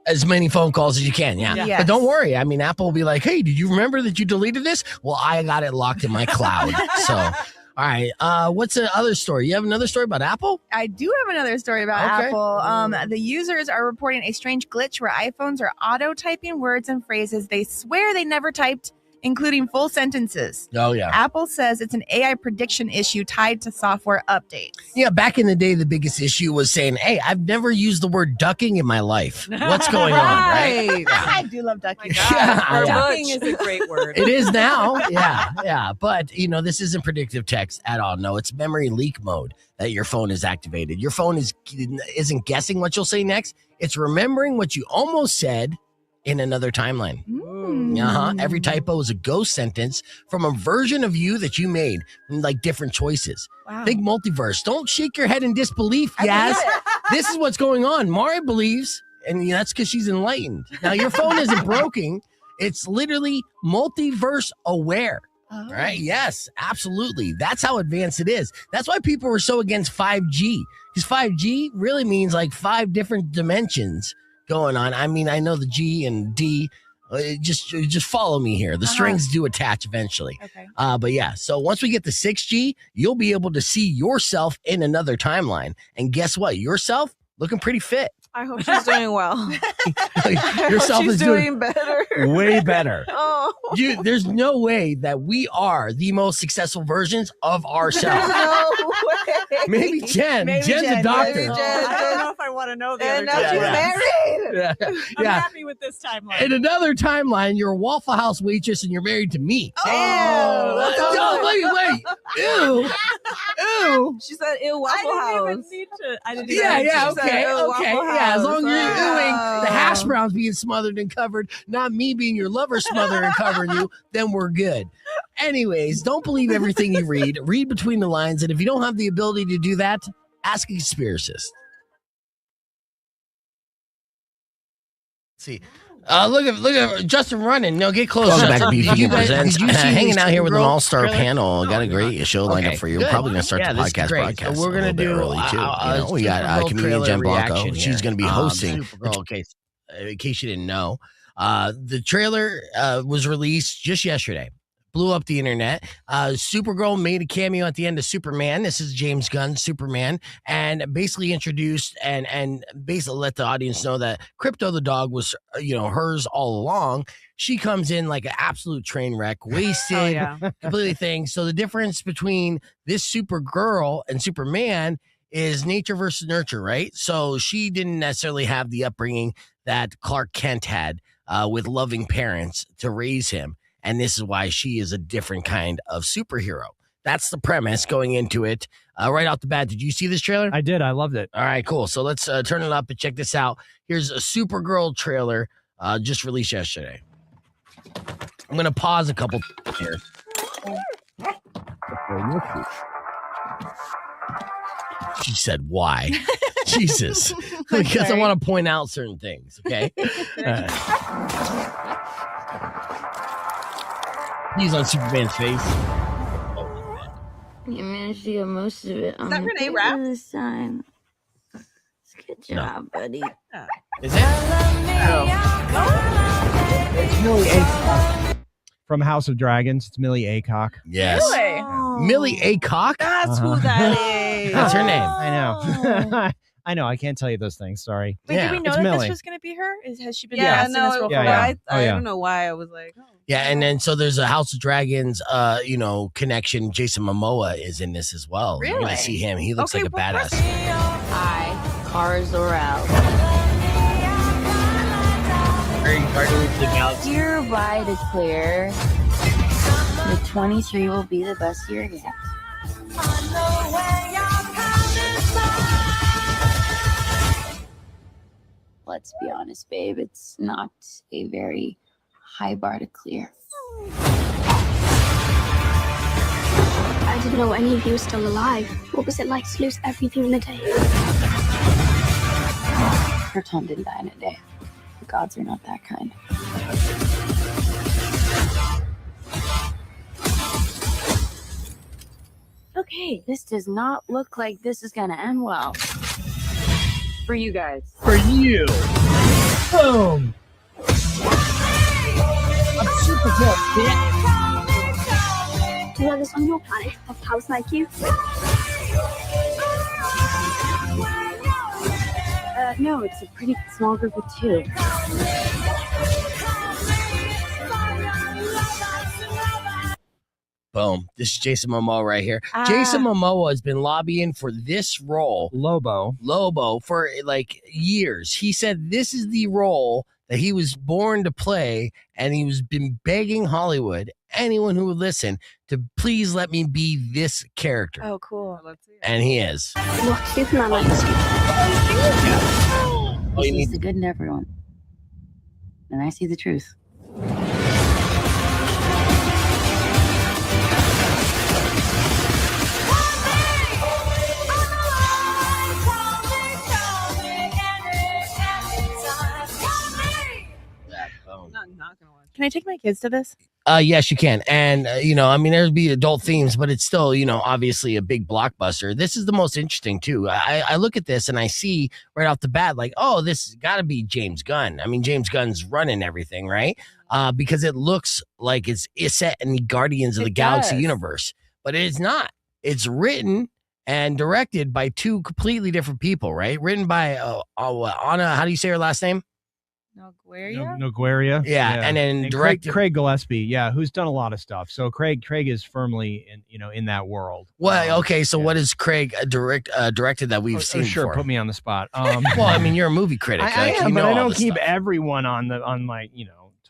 as many phone calls as you can. Yeah. Yes. But don't worry. I mean, Apple will be like, hey, did you remember that you deleted this? Well, I got it locked in my cloud. So, all right. What's the other story? You have another story about Apple? I do have another story about Okay. Apple. The users are reporting a strange glitch where iPhones are auto-typing words and phrases they swear they never typed, including full sentences. Oh, yeah. Apple says it's an AI prediction issue tied to software updates. Yeah, back in the day, the biggest issue was saying, hey, I've never used the word ducking in my life. What's going on, right? I do love ducking. Yeah, Ducking is a great word. It is now. Yeah. But, you know, this isn't predictive text at all. No, it's memory leak mode that your phone is activated. Your phone isn't guessing what you'll say next. It's remembering what you almost said in another timeline. Every typo is a ghost sentence from a version of you that you made, like different choices. Wow. Think multiverse. Don't shake your head in disbelief, Yas. This is what's going on. Mari believes, and that's because she's enlightened. Now, your phone isn't broken. It's literally multiverse aware. Oh. Right? Yes, absolutely. That's how advanced it is. That's why people were so against 5G. Because 5G really means like 5 different dimensions going on. I mean, I know the G and D. Just follow me here. The strings do attach eventually. Okay. But yeah, so once we get to 6G, you'll be able to see yourself in another timeline. And guess what? Yourself looking pretty fit. I hope she's doing well. Yourself she's is doing better. way better. Oh. There's no way that we are the most successful versions of ourselves. No way. Maybe Jen. Maybe Jen's Jen, a doctor. maybe Jen. I don't know if I want to know the And other now she's timeline. married. I'm Yeah. happy with this timeline. In another timeline, you're a Waffle House waitress and you're married to me. Oh, that's No, wait. Ew. Ew. She said, "Ew, Waffle House." I didn't Yeah, even She okay. said, "Ew, Waffle Yeah, as long as you're House." doing the hash browns being smothered and covered, not me being your lover smothering and covering you, then we're good. Anyways, don't believe everything you read. Read between the lines, and if you don't have the ability to do that, ask a conspiracist. See. Look at Justin running. No, get closer. Welcome back to Did BFG you guys- Presents. did you see Hanging the out here with an Supergirl all-star trailer? panel. No, Got a great show lined up for you. We're probably going to start the this is podcast great. broadcast. So we're going to do early too. We got Supergirl comedian trailer Jen Blanco. reaction She's here. going to be hosting. Supergirl, in case you didn't know, the trailer was released just yesterday. Blew up the internet. Supergirl made a cameo at the end of Superman. This is James Gunn's Superman, and basically introduced and basically let the audience know that Crypto the dog was hers all along. She comes in like an absolute train wreck, wasted, completely thing. So the difference between this Supergirl and Superman is nature versus nurture, right? So she didn't necessarily have the upbringing that Clark Kent had with loving parents to raise him. And this is why she is a different kind of superhero. That's the premise going into it. Right off the bat, did you see this trailer? I did. I loved it. All right, cool. So let's turn it up and check this out. Here's a Supergirl trailer just released yesterday. I'm going to pause a couple here. She said, why? Jesus. Because I want to point out certain things, okay? He's on Superman's face. You managed to get most of it on that the Renee paper Rapp? this time. Good job, buddy. Is it? It's Millie Acock from House of Dragons. It's Millie Acock. Yes. Oh. Millie Acock? That's who that is. That's her name. I know. I know. I can't tell you those things. Sorry. Wait, Yeah. did we know It's that Millie. this was going to be her? Has she been Yeah, cast in this no, role Yeah, for yeah. a while? I yeah. don't know why I was like, oh. Yeah, and then so there's a House of Dragons, connection. Jason Momoa is in this as well. You're Really? gonna see him. He looks Okay, like a well, badass. Hi, Kara Zor-El. Very Guardians of the Galaxy. Hereby declare the 23 will be the best year yet. Let's be honest, babe. It's not a very high bar to clear. I didn't know any of you were still alive. What was it like to lose everything in a day? Her Tom didn't die in a day. The gods are not that kind. Okay, this does not look like this is gonna end well. For you guys. For you. Boom. I'm super cool, bitch. Do you know this on your planet of cows like you? No, it's a pretty small group of two. Boom. This is Jason Momoa right here. Jason Momoa has been lobbying for this role, Lobo, for like years. He said this is the role that he was born to play, and he was been begging Hollywood, anyone who would listen, to please let me be this character. Oh, cool. And he is. Look, Superman likes you. He sees the good in everyone. And I see the truth. Can I take my kids to this? Yes, you can. And, there'd be adult themes, but it's still, obviously a big blockbuster. This is the most interesting, too. I look at this and I see right off the bat, like, oh, this has got to be James Gunn. I mean, James Gunn's running everything, right? Because it looks like it's set in the Guardians of the Galaxy universe, but it is not. It's written and directed by two completely different people, right? Written by Anna, how do you say her last name? Nogueira. Yeah, and then directed Craig Gillespie, who's done a lot of stuff. So Craig is firmly in that world. Well, okay, so what has Craig directed that we've seen? Sure, before? Put me on the spot. Well, I mean, you're a movie critic. I am, but I don't keep stuff. everyone on my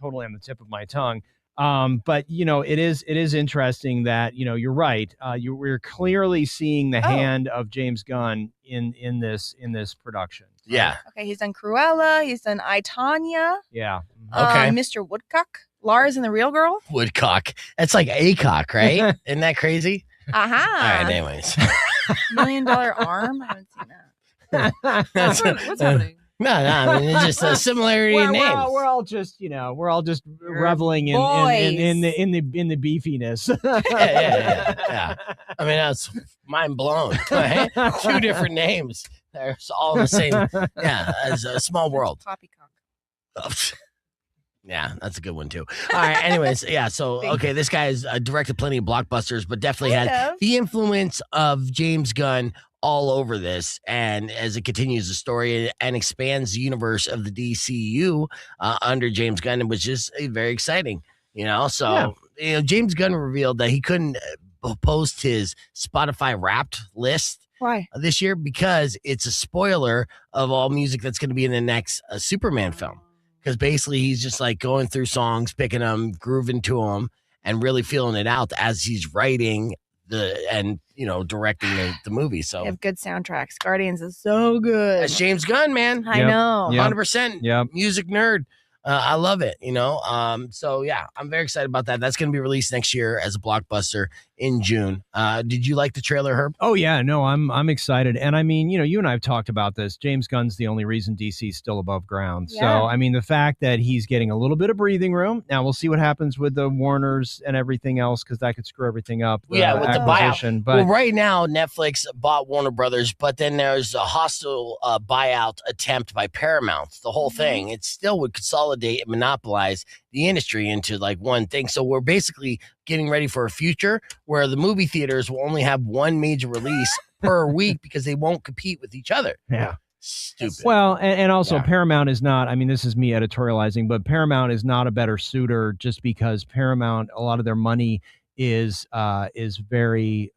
totally on the tip of my tongue. But it is interesting that you're right. We're clearly seeing the hand of James Gunn in this production. Yeah. Okay, he's done Cruella. He's done I, Tonya. Yeah. Okay. Mr. Woodcock. Lars and the Real Girl. Woodcock. That's like ACOC, right? Isn't that crazy? Uh-huh. All right, anyways. $1 Million Arm. I haven't seen that. What's happening? No, I mean, it's just a similarity in names. We're all just reveling in the beefiness. Yeah. I mean, that's mind blown. Right? Two different names. They're all the same. Yeah, as a small world. Poppycock. Yeah, that's a good one too. All right. Anyways, so okay, this guy has directed plenty of blockbusters, but definitely had the influence of James Gunn all over this, and as it continues the story and expands the universe of the DCU under James Gunn, which is very exciting. James Gunn revealed that he couldn't post his Spotify Wrapped list. Why? This year, because it's a spoiler of all music that's going to be in the next Superman film. Because basically he's just like going through songs, picking them, grooving to them, and really feeling it out as he's writing directing the movie. So they have good soundtracks. Guardians is so good. That's James Gunn, man. I know. 100%. Yeah. Music nerd. I love it, So yeah, I'm very excited about that. That's going to be released next year as a blockbuster in June. Did you like the trailer, Herb? Oh yeah, no, I'm excited. And I mean, you and I have talked about this. James Gunn's the only reason DC's still above ground. Yeah. So I mean, the fact that he's getting a little bit of breathing room. Now we'll see what happens with the Warners and everything else, because that could screw everything up. With the buyout. But well, right now Netflix bought Warner Brothers, but then there's a hostile buyout attempt by Paramount. The whole thing, it still would consolidate and monopolize the industry into like one thing. So we're basically getting ready for a future where the movie theaters will only have one major release per week because they won't compete with each other. Yeah. Stupid. Well, and also Paramount is not, I mean, this is me editorializing, but Paramount is not a better suitor just because Paramount, a lot of their money is very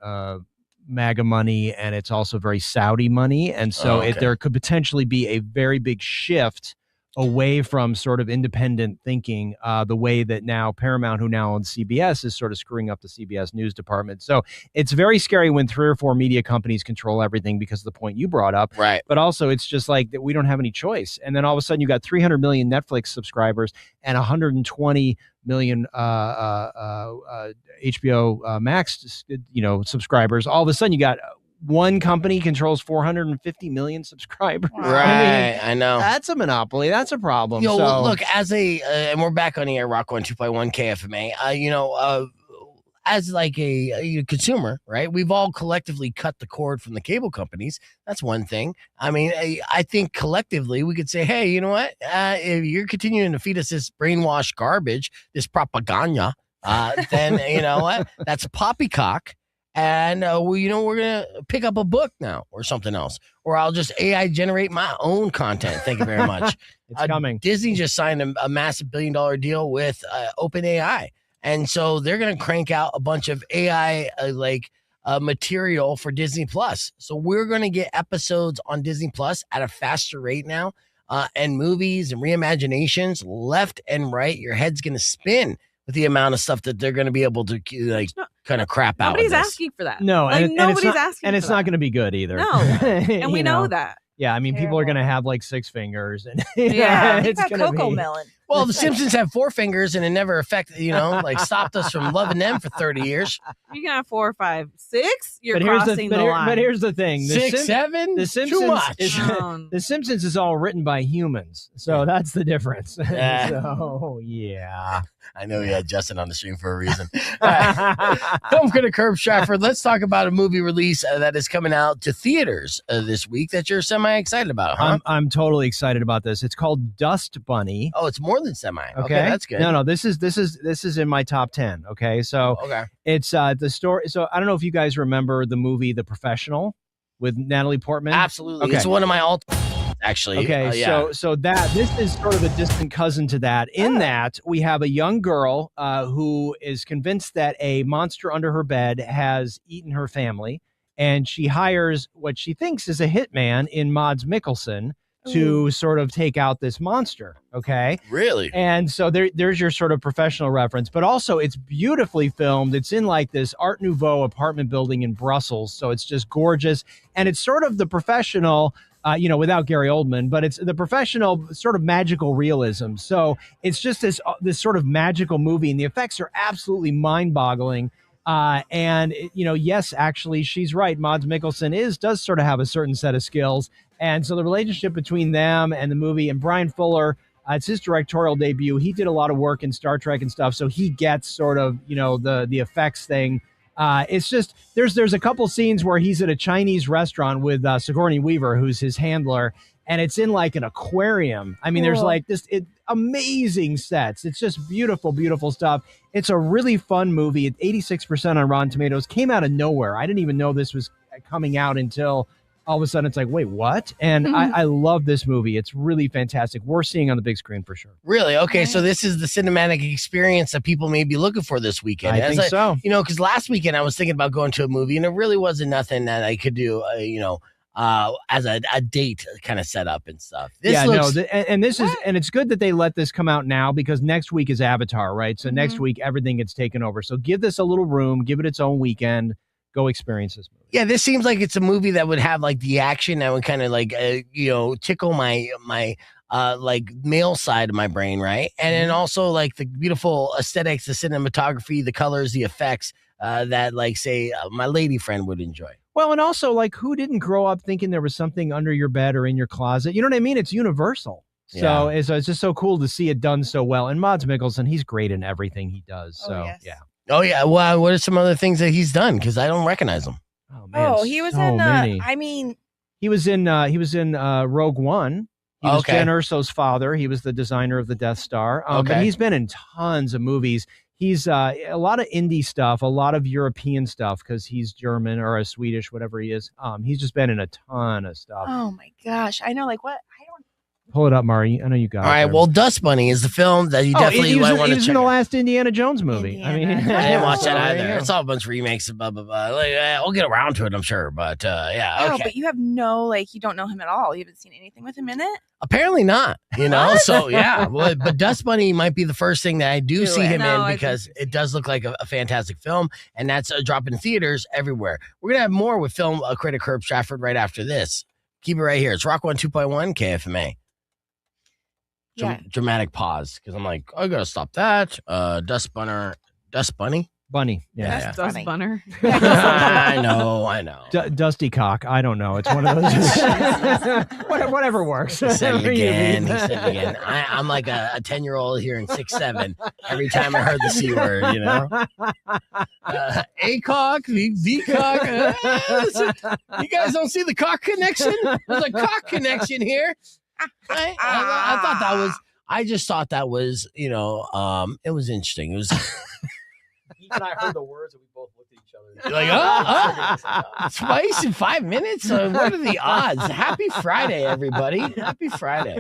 MAGA money, and it's also very Saudi money. And so there could potentially be a very big shift away from sort of independent thinking, the way that now Paramount, who now owns CBS, is sort of screwing up the CBS news department. So it's very scary when 3 or 4 media companies control everything because of the point you brought up. Right. But also it's just like that we don't have any choice. And then all of a sudden you got 300 million Netflix subscribers and 120 million HBO Max, subscribers. All of a sudden you got one company controls 450 million subscribers. Right, I know. That's a monopoly. That's a problem. Look, as and we're back on the air, Rock 102.1 KFMA. As like a consumer, right? We've all collectively cut the cord from the cable companies. That's one thing. I mean, I think collectively we could say, hey, you know what? If you're continuing to feed us this brainwashed garbage, this propaganda, then you know what? That's poppycock. And we're gonna pick up a book now or something else, or I'll just AI generate my own content. Thank you very much. It's coming. Disney just signed a massive $1 billion deal with OpenAI, and so they're gonna crank out a bunch of AI material for Disney Plus. So we're gonna get episodes on Disney Plus at a faster rate now, and movies and reimaginations left and right. Your head's gonna spin with the amount of stuff that they're going to be able to kind of crap out. Nobody's asking for that. No, nobody's asking, and it's not going to be good either. No, and we know that. Yeah, I mean, people are going to have like 6 fingers, and it's Coco Melon. Well, the Simpsons have 4 fingers, and it never stopped us from loving them for 30 years. You can have 4, 5, 6. You're crossing the line. But here's the thing: 6, 7. The Simpsons. Too much. The Simpsons is all written by humans, so that's the difference. Yeah. So yeah. I know you had Justin on the stream for a reason. Film critic Herb Stratford, let's talk about a movie release that is coming out to theaters this week that you're semi-excited about, huh? I'm totally excited about this. It's called Dust Bunny. Oh, it's more than semi. Okay, that's good. No, this is in my top 10. Okay, so it's the story. So I don't know if you guys remember the movie The Professional with Natalie Portman. Absolutely, okay. It's one of my actually. Okay, so this is sort of a distant cousin to that. In that, we have a young girl who is convinced that a monster under her bed has eaten her family, and she hires what she thinks is a hitman in Mads Mikkelsen to sort of take out this monster. Okay, really? And so there's your sort of professional reference, but also it's beautifully filmed. It's in like this Art Nouveau apartment building in Brussels, so it's just gorgeous, and it's sort of The Professional. Without Gary Oldman, but it's The Professional sort of magical realism. So it's just this sort of magical movie, and the effects are absolutely mind-boggling. Yes, actually, she's right. Mads Mikkelsen does sort of have a certain set of skills, and so the relationship between them and the movie, and Brian Fuller, it's his directorial debut. He did a lot of work in Star Trek and stuff, so he gets sort of the effects thing. It's just there's a couple scenes where he's at a Chinese restaurant with Sigourney Weaver, who's his handler, and it's in like an aquarium. I mean, there's like amazing sets. It's just beautiful, beautiful stuff. It's a really fun movie. It's 86% on Rotten Tomatoes. Came out of nowhere. I didn't even know this was coming out until all of a sudden it's like, wait, what? And I love this movie. It's really fantastic. Worth seeing on the big screen for sure. Really? Okay, so this is the cinematic experience that people may be looking for this weekend. I think so. Because last weekend I was thinking about going to a movie, and it really wasn't nothing that I could do, as a date kind of setup and stuff. And it's good that they let this come out now, because next week is Avatar, right? So next week everything gets taken over. So give this a little room, give it its own weekend. Go experience this movie. Yeah, this seems like it's a movie that would have like the action that would kind of like tickle my male side of my brain, right? And then also like the beautiful aesthetics, the cinematography, the colors, the effects that my lady friend would enjoy. Well, and also like who didn't grow up thinking there was something under your bed or in your closet? You know what I mean? It's universal. So it's just so cool to see it done so well. And Mads Mikkelsen, he's great in everything he does. So yeah. Oh yeah. Well, what are some other things that he's done? Because I don't recognize him. Oh man. He was so in. Many. He was in Rogue One. He was Jen Erso's father. He was the designer of the Death Star. But he's been in tons of movies. He's a lot of indie stuff, a lot of European stuff, because he's German or a Swedish, whatever he is. He's just been in a ton of stuff. Oh my gosh. I know, like what? Pull it up, Mari. I know you got it. All right. there. Well, Dust Bunny is the film that you definitely he was want to check in the out. last Indiana Jones movie. I mean, I didn't watch that so, either. yeah. It's all a bunch of remakes and blah, blah, blah. Like, we'll get around to it, I'm sure. But yeah, Oh, okay. but you have you don't know him at all. You haven't seen anything with him in it? Apparently not, So, yeah. Well, but Dust Bunny might be the first thing that I do see him in because it does look like a fantastic film, and that's dropping theaters everywhere. We're going to have more with film critic Herb Stratford right after this. Keep it right here. It's Rock 102.1 KFMA. Dramatic pause because I'm like, I gotta stop that. Dust Bunny. Yeah. Dust Bunner. I know. Dusty Cock. I don't know. It's one of those. Whatever works. He said it again. I'm like a 10-year-old hearing 6'7" every time I heard the C word. A cock, the cock. You guys don't see the cock connection? There's a cock connection here. I thought that was. I just thought that was. It was interesting. It was. Even I heard the words and we both looked at each other. Like, twice in 5 minutes? What are the odds? Happy Friday, everybody. Happy Friday.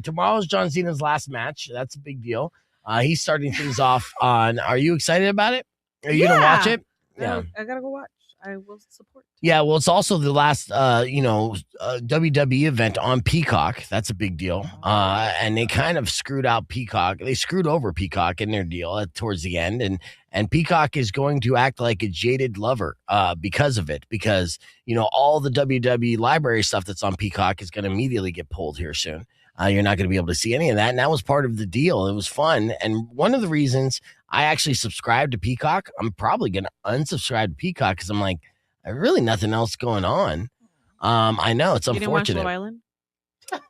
Tomorrow's John Cena's last match. That's a big deal. He's starting things off on. Are you excited about it? Are you going to watch it? Yeah. I got to go watch. I will support. Yeah, well, it's also the last, WWE event on Peacock. That's a big deal. And they kind of screwed out Peacock. They screwed over Peacock in their deal towards the end. And Peacock is going to act like a jaded lover because of it. Because, all the WWE library stuff that's on Peacock is going to immediately get pulled here soon. You're not going to be able to see any of that. And that was part of the deal. It was fun. And one of the reasons I actually subscribed to Peacock, I'm probably going to unsubscribe to Peacock because I'm like, there's really nothing else going on. I know it's unfortunate. You didn't watch Love Island?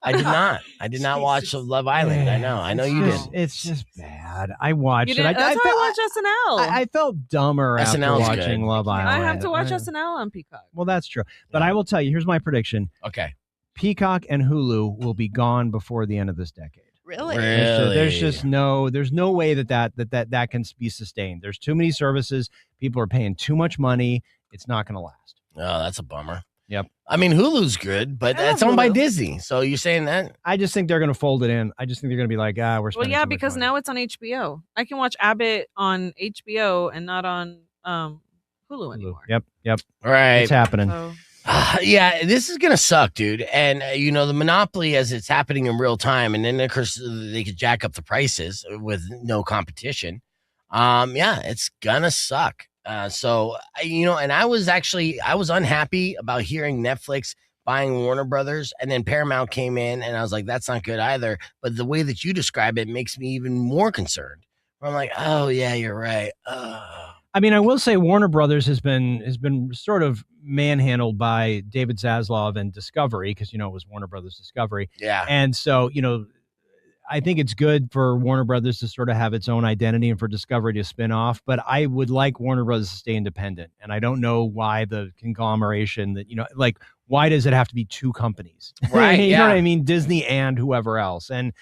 I did not. I did not watch Love Island. I know you did. It's just bad. I watched it. That's how I watched SNL. I felt dumber after SNL's watching good. Love Island. I have to watch SNL on Peacock. Well, that's true. But I will tell you, here's my prediction. Okay. Peacock and Hulu will be gone before the end of this decade. Really? There's no way that can be sustained. There's too many services. People are paying too much money. It's not going to last. Oh, that's a bummer. Yep. I mean, Hulu's good, but that's owned by Disney. So you're saying that? I just think they're going to fold it in. I just think they're going to be like, we're Well, spending yeah, too much because money. now it's on HBO. I can watch Abbott on HBO and not on Hulu anymore. Yep. All right. It's happening. So, yeah, this is going to suck, dude. And, the monopoly as it's happening in real time, and then, of course, they could jack up the prices with no competition. It's going to suck. And I was unhappy about hearing Netflix buying Warner Brothers, and then Paramount came in, and I was like, that's not good either. But the way that you describe it makes me even more concerned. I'm like, oh, yeah, you're right. I mean, I will say Warner Brothers has been sort of manhandled by David Zaslav and Discovery because, it was Warner Brothers Discovery. Yeah. And so, I think it's good for Warner Brothers to sort of have its own identity and for Discovery to spin off. But I would like Warner Brothers to stay independent. And I don't know why the conglomeration that, why does it have to be two companies? Right. You know what I mean? Disney and whoever else. And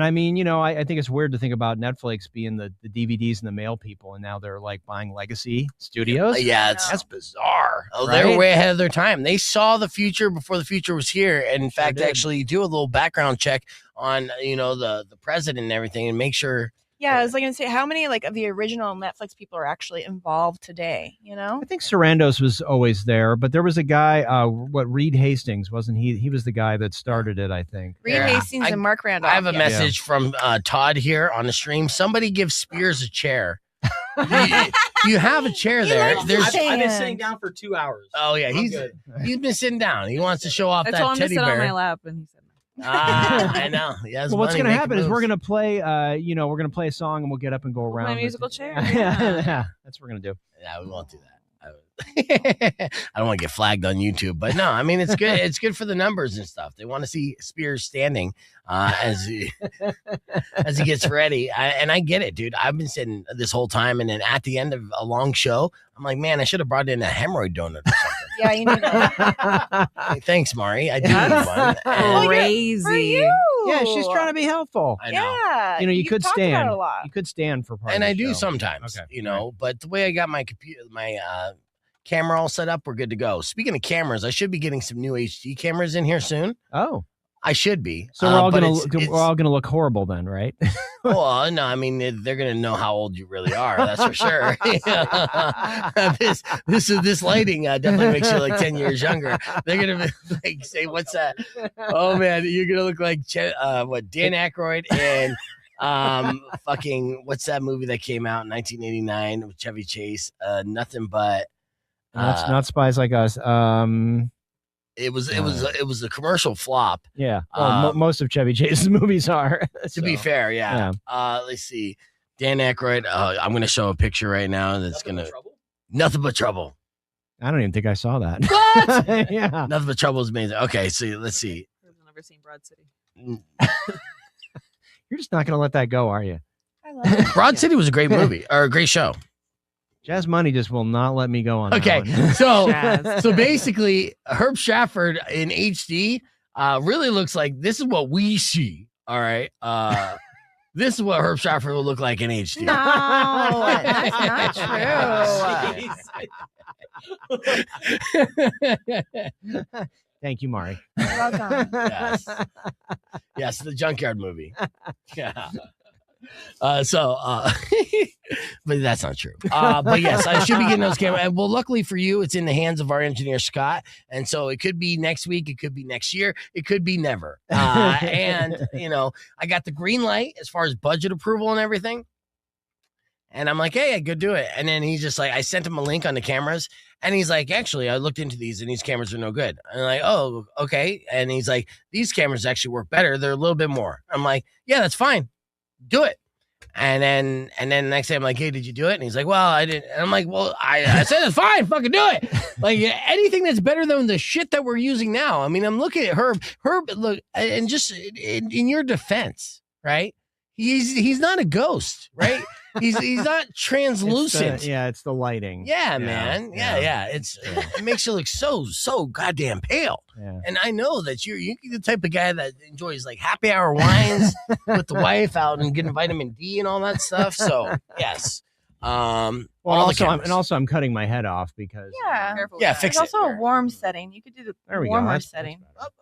I mean, I think it's weird to think about Netflix being the DVDs and the mail people, and now they're like buying legacy studios. Yeah, that's bizarre. Oh, they're way ahead of their time. They saw the future before the future was here, and in fact, actually do a little background check on the president and everything, and make sure. Yeah, I was going to say, how many of the original Netflix people are actually involved today? I think Sarandos was always there, but there was a guy, Reed Hastings, wasn't he? He was the guy that started it, I think. Reed Hastings and Mark Randolph. I have a message from Todd here on the stream. Somebody give Spears a chair. You have a chair there. I've been sitting down for 2 hours. Oh yeah, he's been sitting down. He wants to show off I that told him teddy to sit bear. on my lap, and he said no. I know. Well, what's going to happen is we're going to play, we're going to play a song and we'll get up and go around. My musical chair. Yeah, that's what we're going to do. Yeah, we won't do that. I don't want to get flagged on YouTube, but no, I mean, it's good. It's good for the numbers and stuff. They want to see Spears standing as he gets ready. And I get it, dude. I've been sitting this whole time, and then at the end of a long show, I'm like, man, I should have brought in a hemorrhoid donut or something. Yeah, you need that. Hey, thanks, Mari. I do need one. Crazy. For you. Yeah, she's trying to be helpful. I know. Yeah. You could talked about stand. it a lot. You could stand for part And of I the do show. sometimes, Okay. but the way I got my computer, my camera all set up, we're good to go. Speaking of cameras, I should be getting some new HD cameras in here soon. Oh. I should be. So we're all gonna look horrible then, right? Well, no, I mean they're gonna know how old you really are. That's for sure. This lighting definitely makes you like 10 years younger. They're gonna like say, "What's that?" Oh man, you're gonna look like Dan Aykroyd and fucking what's that movie that came out in 1989 with Chevy Chase? Nothing but not Spies Like Us. It was a commercial flop. Yeah. Well, most of Chevy Chase's movies are. To be fair, yeah. Let's see. Dan Aykroyd. I'm going to show a picture right now. That's going to Nothing But Trouble. I don't even think I saw that. What? Yeah. Nothing But Trouble is amazing. Okay, so let's see. I've never seen Broad City. You're just not going to let that go, are you? I love it. Broad City was a great movie or a great show. Yas Money just will not let me go on. Okay, that one. so basically, Herb Stratford in HD really looks like this is what we see. All right, this is what Herb Stratford will look like in HD. No, that's not true. Thank you, Mari. You're welcome. Yes, the Junkyard movie. Yeah. But that's not true. But yes, I should be getting those cameras. Well, luckily for you, it's in the hands of our engineer, Scott. And so it could be next week. It could be next year. It could be never. And, I got the green light as far as budget approval and everything. And I'm like, hey, I could do it. And then he's just like, I sent him a link on the cameras. And he's like, actually, I looked into these and these cameras are no good. And I'm like, oh, okay. And he's like, these cameras actually work better. They're a little bit more. I'm like, yeah, that's fine. Do it. And then the next day I'm like, hey, did you do it? And he's like, well, I didn't. And I'm like, well, I said it's fine, fucking do it. Like anything that's better than the shit that we're using now. I mean, I'm looking at Herb, look, and just in your defense, right? He's not a ghost, right? He's not translucent. It's the lighting. Yeah, man. Yeah. It makes you look so goddamn pale. Yeah. And I know that you're the type of guy that enjoys like happy hour wines with the wife out and getting vitamin D and all that stuff. So yes. I'm cutting my head off because fix it's it. also a warm setting. You could do the warmer setting. Up.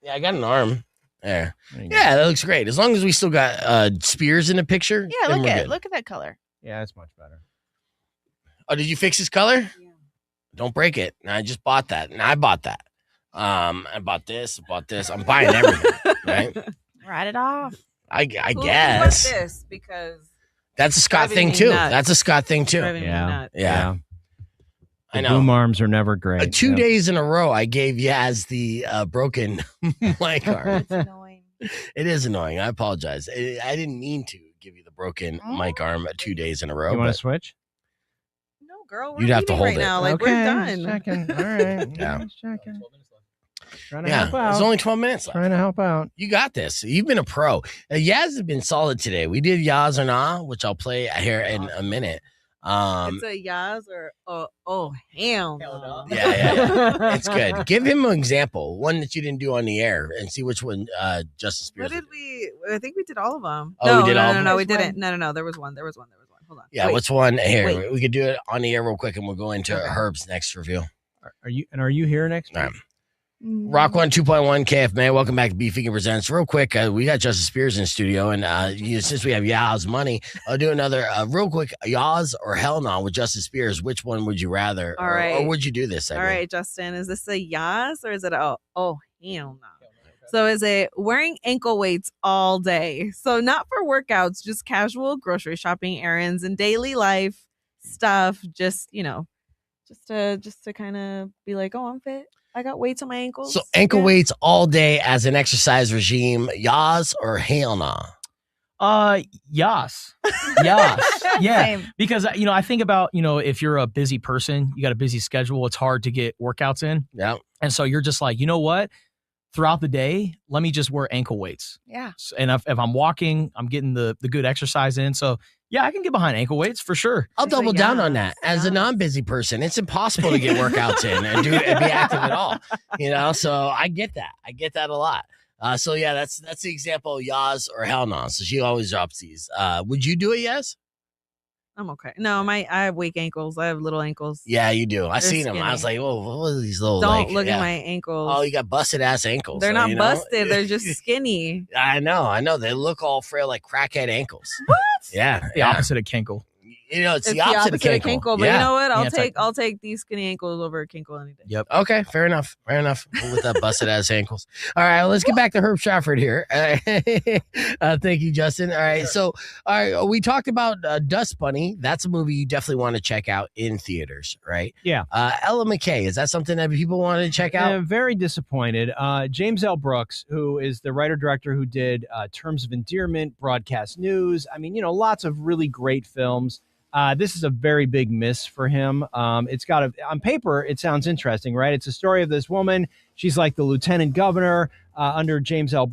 Yeah, I got an arm. There. Yeah, that looks great. As long as we still got spears in the picture. Yeah, look at that color. Yeah, it's much better. Oh, did you fix his color? Yeah. Don't break it. No, I just bought that. I bought that. I bought this. I'm buying everything. Right? Write it off. I guess. This because that's a Scott thing too. Nuts. That's a Scott thing too. Yeah. I know. Boom arms are never great. 2 days in a row, I gave Yas the broken mic arm. It's annoying. It is annoying. I apologize. I didn't mean to give you the broken mic arm 2 days in a row. You want to switch? No, girl. You'd have to hold right it. now. Like Okay, we're done. just checking. All right. Yeah. Just checking. Trying to help out. There's only 12 minutes left. Trying to help out. You got this. You've been a pro. Yas has been solid today. We did Yas or Nah, which I'll play here in a minute. It's a Yas or hell no. Yeah. It's good. Give him an example, one that you didn't do on the air, and see which one Justice Spears. What did we? I think we did all of them. Oh, we did all of them? No, we didn't. No. There was one. Hold on. Yeah, Wait. what's one here? Wait. We could do it on the air real quick, and we'll go into Herb's next review. Are you here next week? Rock 1 2.1 KFMA. Welcome back to Beef Vegan Presents. Real quick, we got Justice Spears in the studio, and since we have Yas Money, I'll do another real quick Yas or Hell No with Justice Spears. Which one would you rather? All right. Or would you do this segment? All right, Justin. Is this a Yas or is it hell no? So is it wearing ankle weights all day? So not for workouts, just casual grocery shopping errands and daily life stuff. Just to kind of be like, oh, I'm fit. I got weights on my ankles. So ankle weights all day as an exercise regime. Yas or hell no? Yas. Yeah. Same. Because, I think about, if you're a busy person, you got a busy schedule, it's hard to get workouts in. Yeah. And so you're just like, you know what? Throughout the day, let me just wear ankle weights. Yeah. And if I'm walking, I'm getting the good exercise in. So, yeah, I can get behind ankle weights for sure. I'll double down on that. As a non-busy person, it's impossible to get workouts in and be active at all. So I get that. I get that a lot. That's the example of Yas or hell no. So she always drops these. Would you do it, Yas? I'm okay. No, I have weak ankles. I have little ankles. Yeah, you do. I They're seen them. I was skinny. like, "Oh, what are these little?" Don't like, look yeah. at my ankles. Oh, you got busted ass ankles. They're not you know? busted. They're just skinny. I know. They look all frail, like crackhead ankles. What? Yeah, The opposite of kinkle. You know, it's the opposite of kinkle. But you know what? Yeah, I'll take these skinny ankles over a kinkle any day. Yep. Okay, fair enough. With that busted ass ankles. All right, let's get back to Herb Stratford here. Thank you, Justin. All right, so we talked about Dust Bunny. That's a movie you definitely want to check out in theaters, right? Yeah. Ella McCay, is that something that people want to check out? I'm very disappointed. James L. Brooks, who is the writer-director who did Terms of Endearment, Broadcast News. I mean, lots of really great films. This is a very big miss for him. It's got on paper, it sounds interesting, right? It's a story of this woman. She's like the lieutenant governor under James L.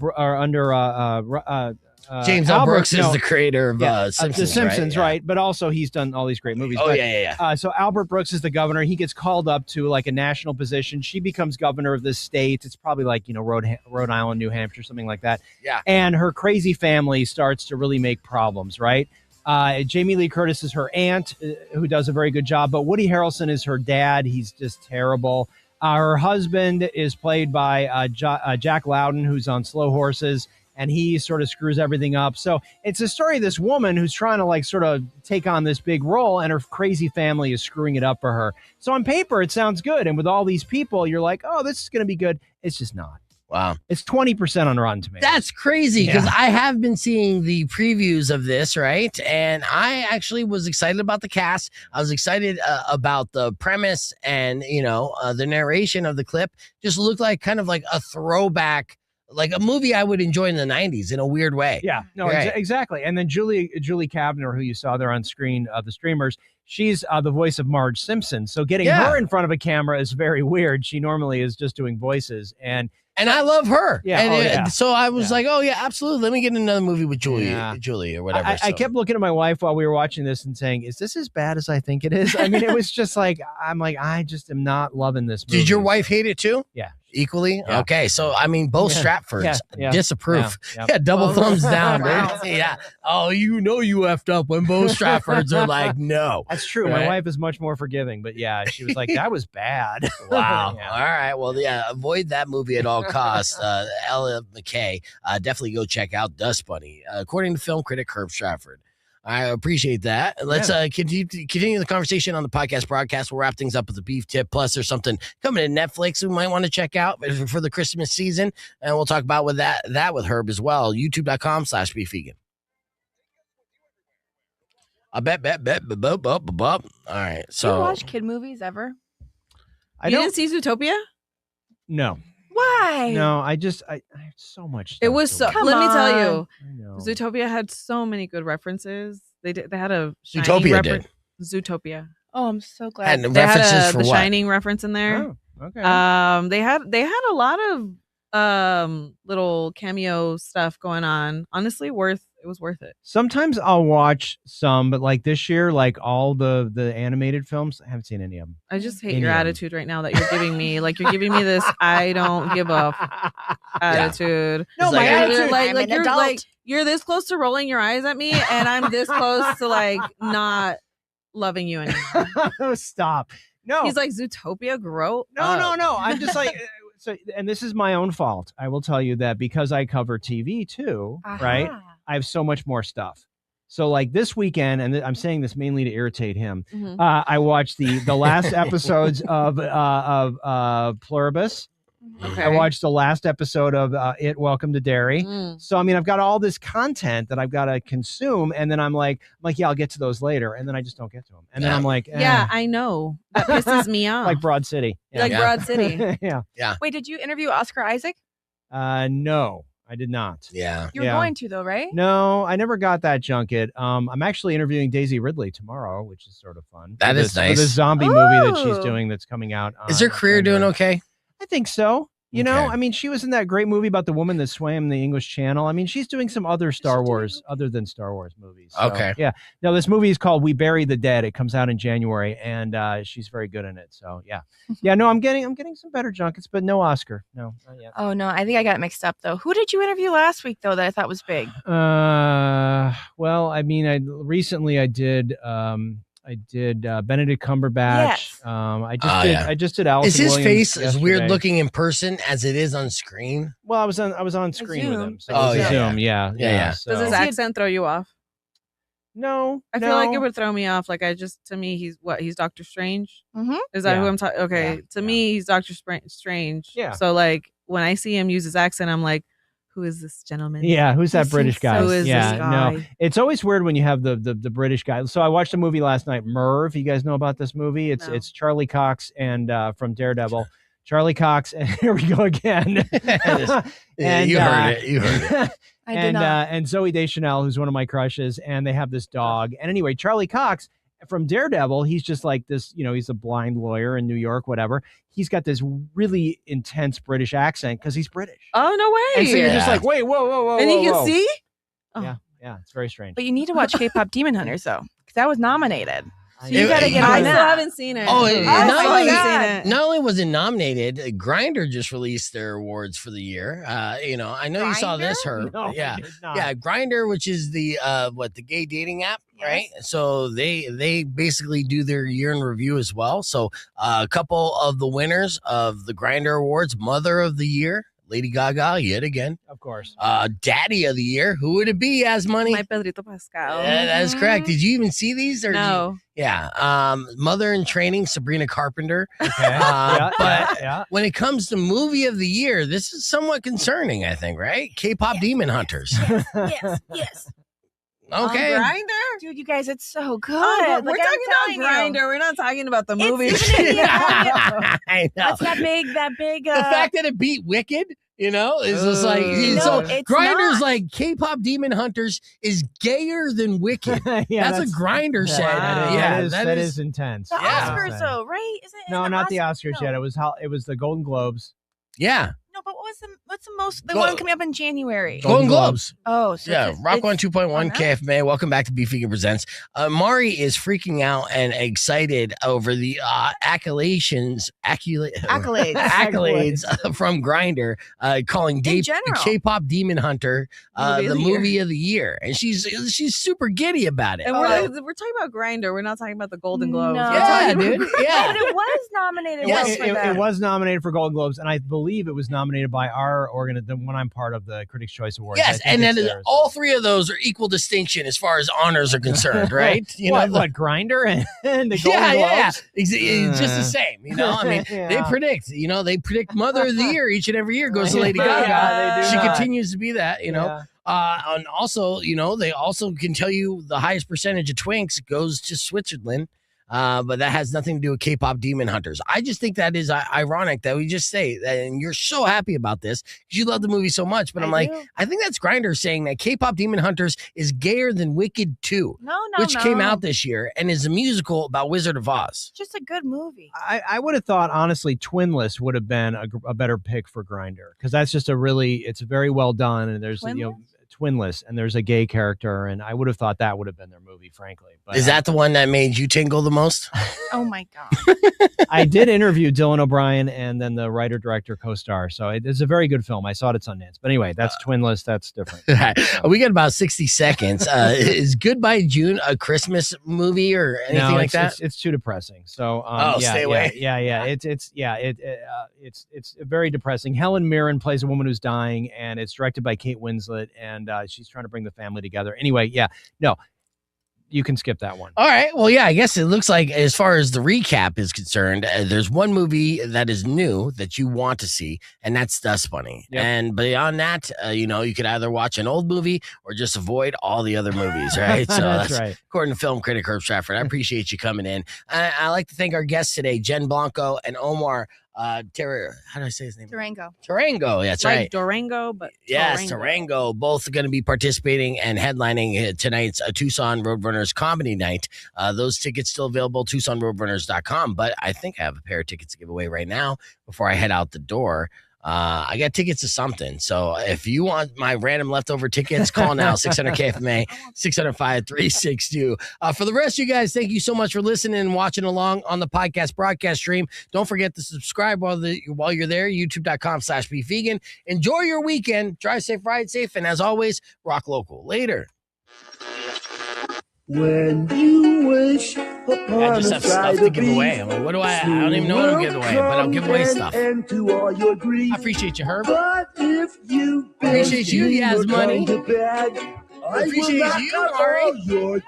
James L. Brooks is the creator of Simpsons, The Simpsons, right? right? But also he's done all these great movies. Oh, but, yeah. So Albert Brooks is the governor. He gets called up to like a national position. She becomes governor of this state. It's probably like, Rhode Island, New Hampshire, something like that. Yeah. And her crazy family starts to really make problems, right? Jamie Lee Curtis is her aunt, who does a very good job, but Woody Harrelson is her dad. He's just terrible. Her husband is played by Jack Loudon, who's on Slow Horses, and he sort of screws everything up. So it's a story of this woman who's trying to like sort of take on this big role, and her crazy family is screwing it up for her. So on paper, it sounds good. And with all these people, you're like, oh, this is going to be good. It's just not. Wow. It's 20% on Rotten Tomatoes. That's crazy because Yeah. I have been seeing the previews of this, right? And I actually was excited about the cast. I was excited about the premise and, the narration of the clip just looked like kind of like a throwback, like a movie I would enjoy in the 90s in a weird way. Yeah, no, Right. exactly. And then Julie Kavner, who you saw there on screen, the streamers, she's the voice of Marge Simpson. So getting her in front of a camera is very weird. She normally is just doing voices. And I love her. Yeah, And so I was like, oh, yeah, absolutely. Let me get another movie with Julie or whatever. I kept looking at my wife while we were watching this and saying, is this as bad as I think it is? I mean, it was just like, I just am not loving this movie. Did your wife hate it too? Yeah. Equally? Yeah. Okay. So, I mean, both Stratfords disapprove. Yeah. Double thumbs down, Wow. dude. Yeah. Oh, you effed up when both Stratfords are like, no. That's true. Right? My wife is much more forgiving, but yeah, she was like, that was bad. Wow. Yeah. All right. Well, yeah, avoid that movie at all costs. Ella McCay, definitely go check out Dust Bunny, according to film critic Herb Stratford. I appreciate that. Let's continue the conversation on the podcast broadcast. We'll wrap things up with a beef tip. Plus, there's something coming to Netflix we might want to check out for the Christmas season. And we'll talk about that with Herb as well. YouTube.com/beefvegan. I bet. All right. Do So you watch kid movies ever? You didn't see Zootopia? No. Why? No, I have so much. It was so. Come Let me tell on. you, I know. Zootopia had so many good references. They had a Shining Zootopia did. Zootopia. Oh, I'm so glad. And They had references for the what? Shining reference in there. Oh, okay. They had a lot of little cameo stuff going on. Honestly, it was worth it. Sometimes I'll watch some, but like this year, like all the animated films, I haven't seen any of them. I just hate Any your of 'em. attitude right now that you're giving me. Like you're giving me this I don't give a attitude. No, It's my like, attitude. Like I'm an you're adult. like you're this close to rolling your eyes at me, and I'm this close to like not loving you anymore. Stop. No. He's like Zootopia, grow. No. I'm just like, so, and this is my own fault. I will tell you that because I cover TV too, right? I have so much more stuff. So like this weekend, and I'm saying this mainly to irritate him. Mhm. I watched the last episodes of Pluribus. Okay. I watched the last episode of Welcome to Derry. Mm. So I mean, I've got all this content that I've got to consume, and then I'm like, yeah, I'll get to those later, and then I just don't get to them, and then I'm like, Yeah, I know. That pisses me off. like Broad City, Like Broad City. yeah. Wait, did you interview Oscar Isaac? No, I did not. Yeah. You were going to though, right? No, I never got that junket. I'm actually interviewing Daisy Ridley tomorrow, which is sort of fun. That For is this- nice. For this zombie movie that she's Oh. doing that's coming out. Is her career doing January. okay? I think so. You know, I mean, she was in that great movie about the woman that swam the English Channel. I mean, she's doing some other Star Wars, other than Star Wars movies. So, Okay. Yeah. No, this movie is called We Bury the Dead. It comes out in January, and she's very good in it. So, yeah. Yeah, no, I'm getting some better junkets, but no Oscar. No, not yet. Oh, no. I think I got it mixed up, though. Who did you interview last week, though, that I thought was big? Well, I mean, I did Benedict Cumberbatch. Yes. I just did Allison Is his Williams face as yesterday. weird looking in person as it is on screen? Well, I was on screen with him. So Oh, it was a yeah. Zoom. Yeah. So. Does his accent throw you off? No, I feel like it would throw me off. Like to me, he's Doctor Strange. Mm-hmm. Is that Yeah. who I'm talking? Okay, to me, he's Doctor Strange. Yeah. So like when I see him use his accent, I'm like, who is this gentleman? Yeah, who's that British guy? Who is yeah, this guy? no, it's always weird when you have the British guy. So I watched a movie last night, Merv. You guys know about this movie? It's Charlie Cox and from Daredevil. Charlie Cox, and here we go again. And, you heard it. You heard it. I did not. And Zooey Deschanel, who's one of my crushes, and they have this dog. And anyway, Charlie Cox from Daredevil, he's just like this, he's a blind lawyer in New York, whatever. He's got this really intense British accent because he's British. Oh, no way. And so you're just like, wait, whoa. And whoa, you whoa. can see? Yeah, it's very strange. But you need to watch K-pop Demon Hunters, though, because that was nominated. So It- you got to get I on still that. haven't seen it. Oh, I not only was it nominated, Grindr just released their awards for the year. I know you saw this, Herb. No, yeah, I did not. yeah. Grindr, which is the gay dating app, right? So they basically do their year in review as well. So a couple of the winners of the Grindr Awards: Mother of the Year, Lady Gaga, yet again. Of course. Daddy of the Year, who would it be? Yas Money. My Pedrito Pascal. Yeah, that is correct. Did you even see these? Or No. Yeah. Mother in Training, Sabrina Carpenter. Okay. But when it comes to movie of the year, this is somewhat concerning, I think, right? K-pop Demon Hunters. Yes. Okay. Grindr? Dude, you guys, it's so good. Oh, we're Like, I'm talking telling about you. Grindr. We're not talking about the It's movie. even in the- I know. That's that big. The fact that it beat Wicked, is just like No, so. it's Grindr's not. like K-pop Demon Hunters is gayer than Wicked. Yeah, that's what Grinder said. Wow. Yeah, that is intense. The Yeah. Oscars, though, right? Is it? No, not the Oscars No. yet. It was the Golden Globes. Yeah. No, but what's the most? The one coming up in January. Golden Globes. Oh, so Yeah, it's- Rock it's 1 2.1 on that? KFMA. Welcome back to Beefy Presents. Mari is freaking out and excited over the accolades from Grindr, calling general. K-pop Demon Hunter Movie of the the year. movie of the year, and she's super giddy about it. And we're talking about Grindr. We're not talking about the Golden Globes. No. We're Yeah, talking about- dude. Yeah. But it was nominated. Yes, once for it that. was nominated for Golden Globes, and I believe it was nominated by our the one I'm part of, the Critics' Choice Awards. I Yes, think and it's then theirs. all three of those are equal distinction as far as honors are concerned, right? What Grindr and the Golden yeah, Globes? It's just the same. I mean, they Yeah. predict Mother of the Year each and every year goes to Lady Yeah, Gaga. they do She that. continues to be that, Yeah. And also, they also can tell you the highest percentage of twinks goes to Switzerland. But that has nothing to do with K-pop Demon Hunters. I just think that is ironic that we just say that, and you're so happy about this because you love the movie so much. But I'm like, I think that's Grindr saying that K-pop Demon Hunters is gayer than Wicked 2, which came out this year and is a musical about Wizard of Oz. Just a good movie. I would have thought, honestly, Twinless would have been a better pick for Grindr because that's just it's very well done, and there's Twinless, and there's a gay character, and I would have thought that would have been their movie, frankly. But Is that the one that made you tingle the most? Oh my God. I did interview Dylan O'Brien and then the writer, director, co-star. So it's a very good film. I saw it at Sundance. But anyway, that's Twinless. That's different. We got about 60 seconds. Is Goodbye June a Christmas movie or anything like that? It's too depressing. So stay away. Yeah. It's very depressing. Helen Mirren plays a woman who's dying, and it's directed by Kate Winslet, and she's trying to bring the family together. Anyway, no. You can skip that one. All right. Well, yeah, I guess it looks like as far as the recap is concerned, there's one movie that is new that you want to see, and that's Dust Bunny. Yep. And beyond that, you could either watch an old movie or just avoid all the other movies, right? So That's right. According to film critic Herb Stratford. I appreciate you coming in. I like to thank our guests today, Jen Blanco and Omar. How do I say his name? Durango. Tarango, that's like right. Durango, but Yes, Tarrango, both going to be participating and headlining tonight's Tucson Roadrunners Comedy Night. Those tickets still available, TucsonRoadrunners.com. But I think I have a pair of tickets to give away right now before I head out the door. I got tickets to something. So if you want my random leftover tickets, call now, 600-KFMA, 605-362. For the rest of you guys, thank you so much for listening and watching along on the podcast broadcast stream. Don't forget to subscribe while you're there, youtube.com/beefvegan. Enjoy your weekend. Drive safe, ride safe, and as always, rock local. Later. When you wish upon I just have stuff to give away. I'm like, what do I don't even know what I'm giving away, but I'll give away stuff. I appreciate you, Herb. But if you appreciate you, Yas Money. I appreciate you, Omar.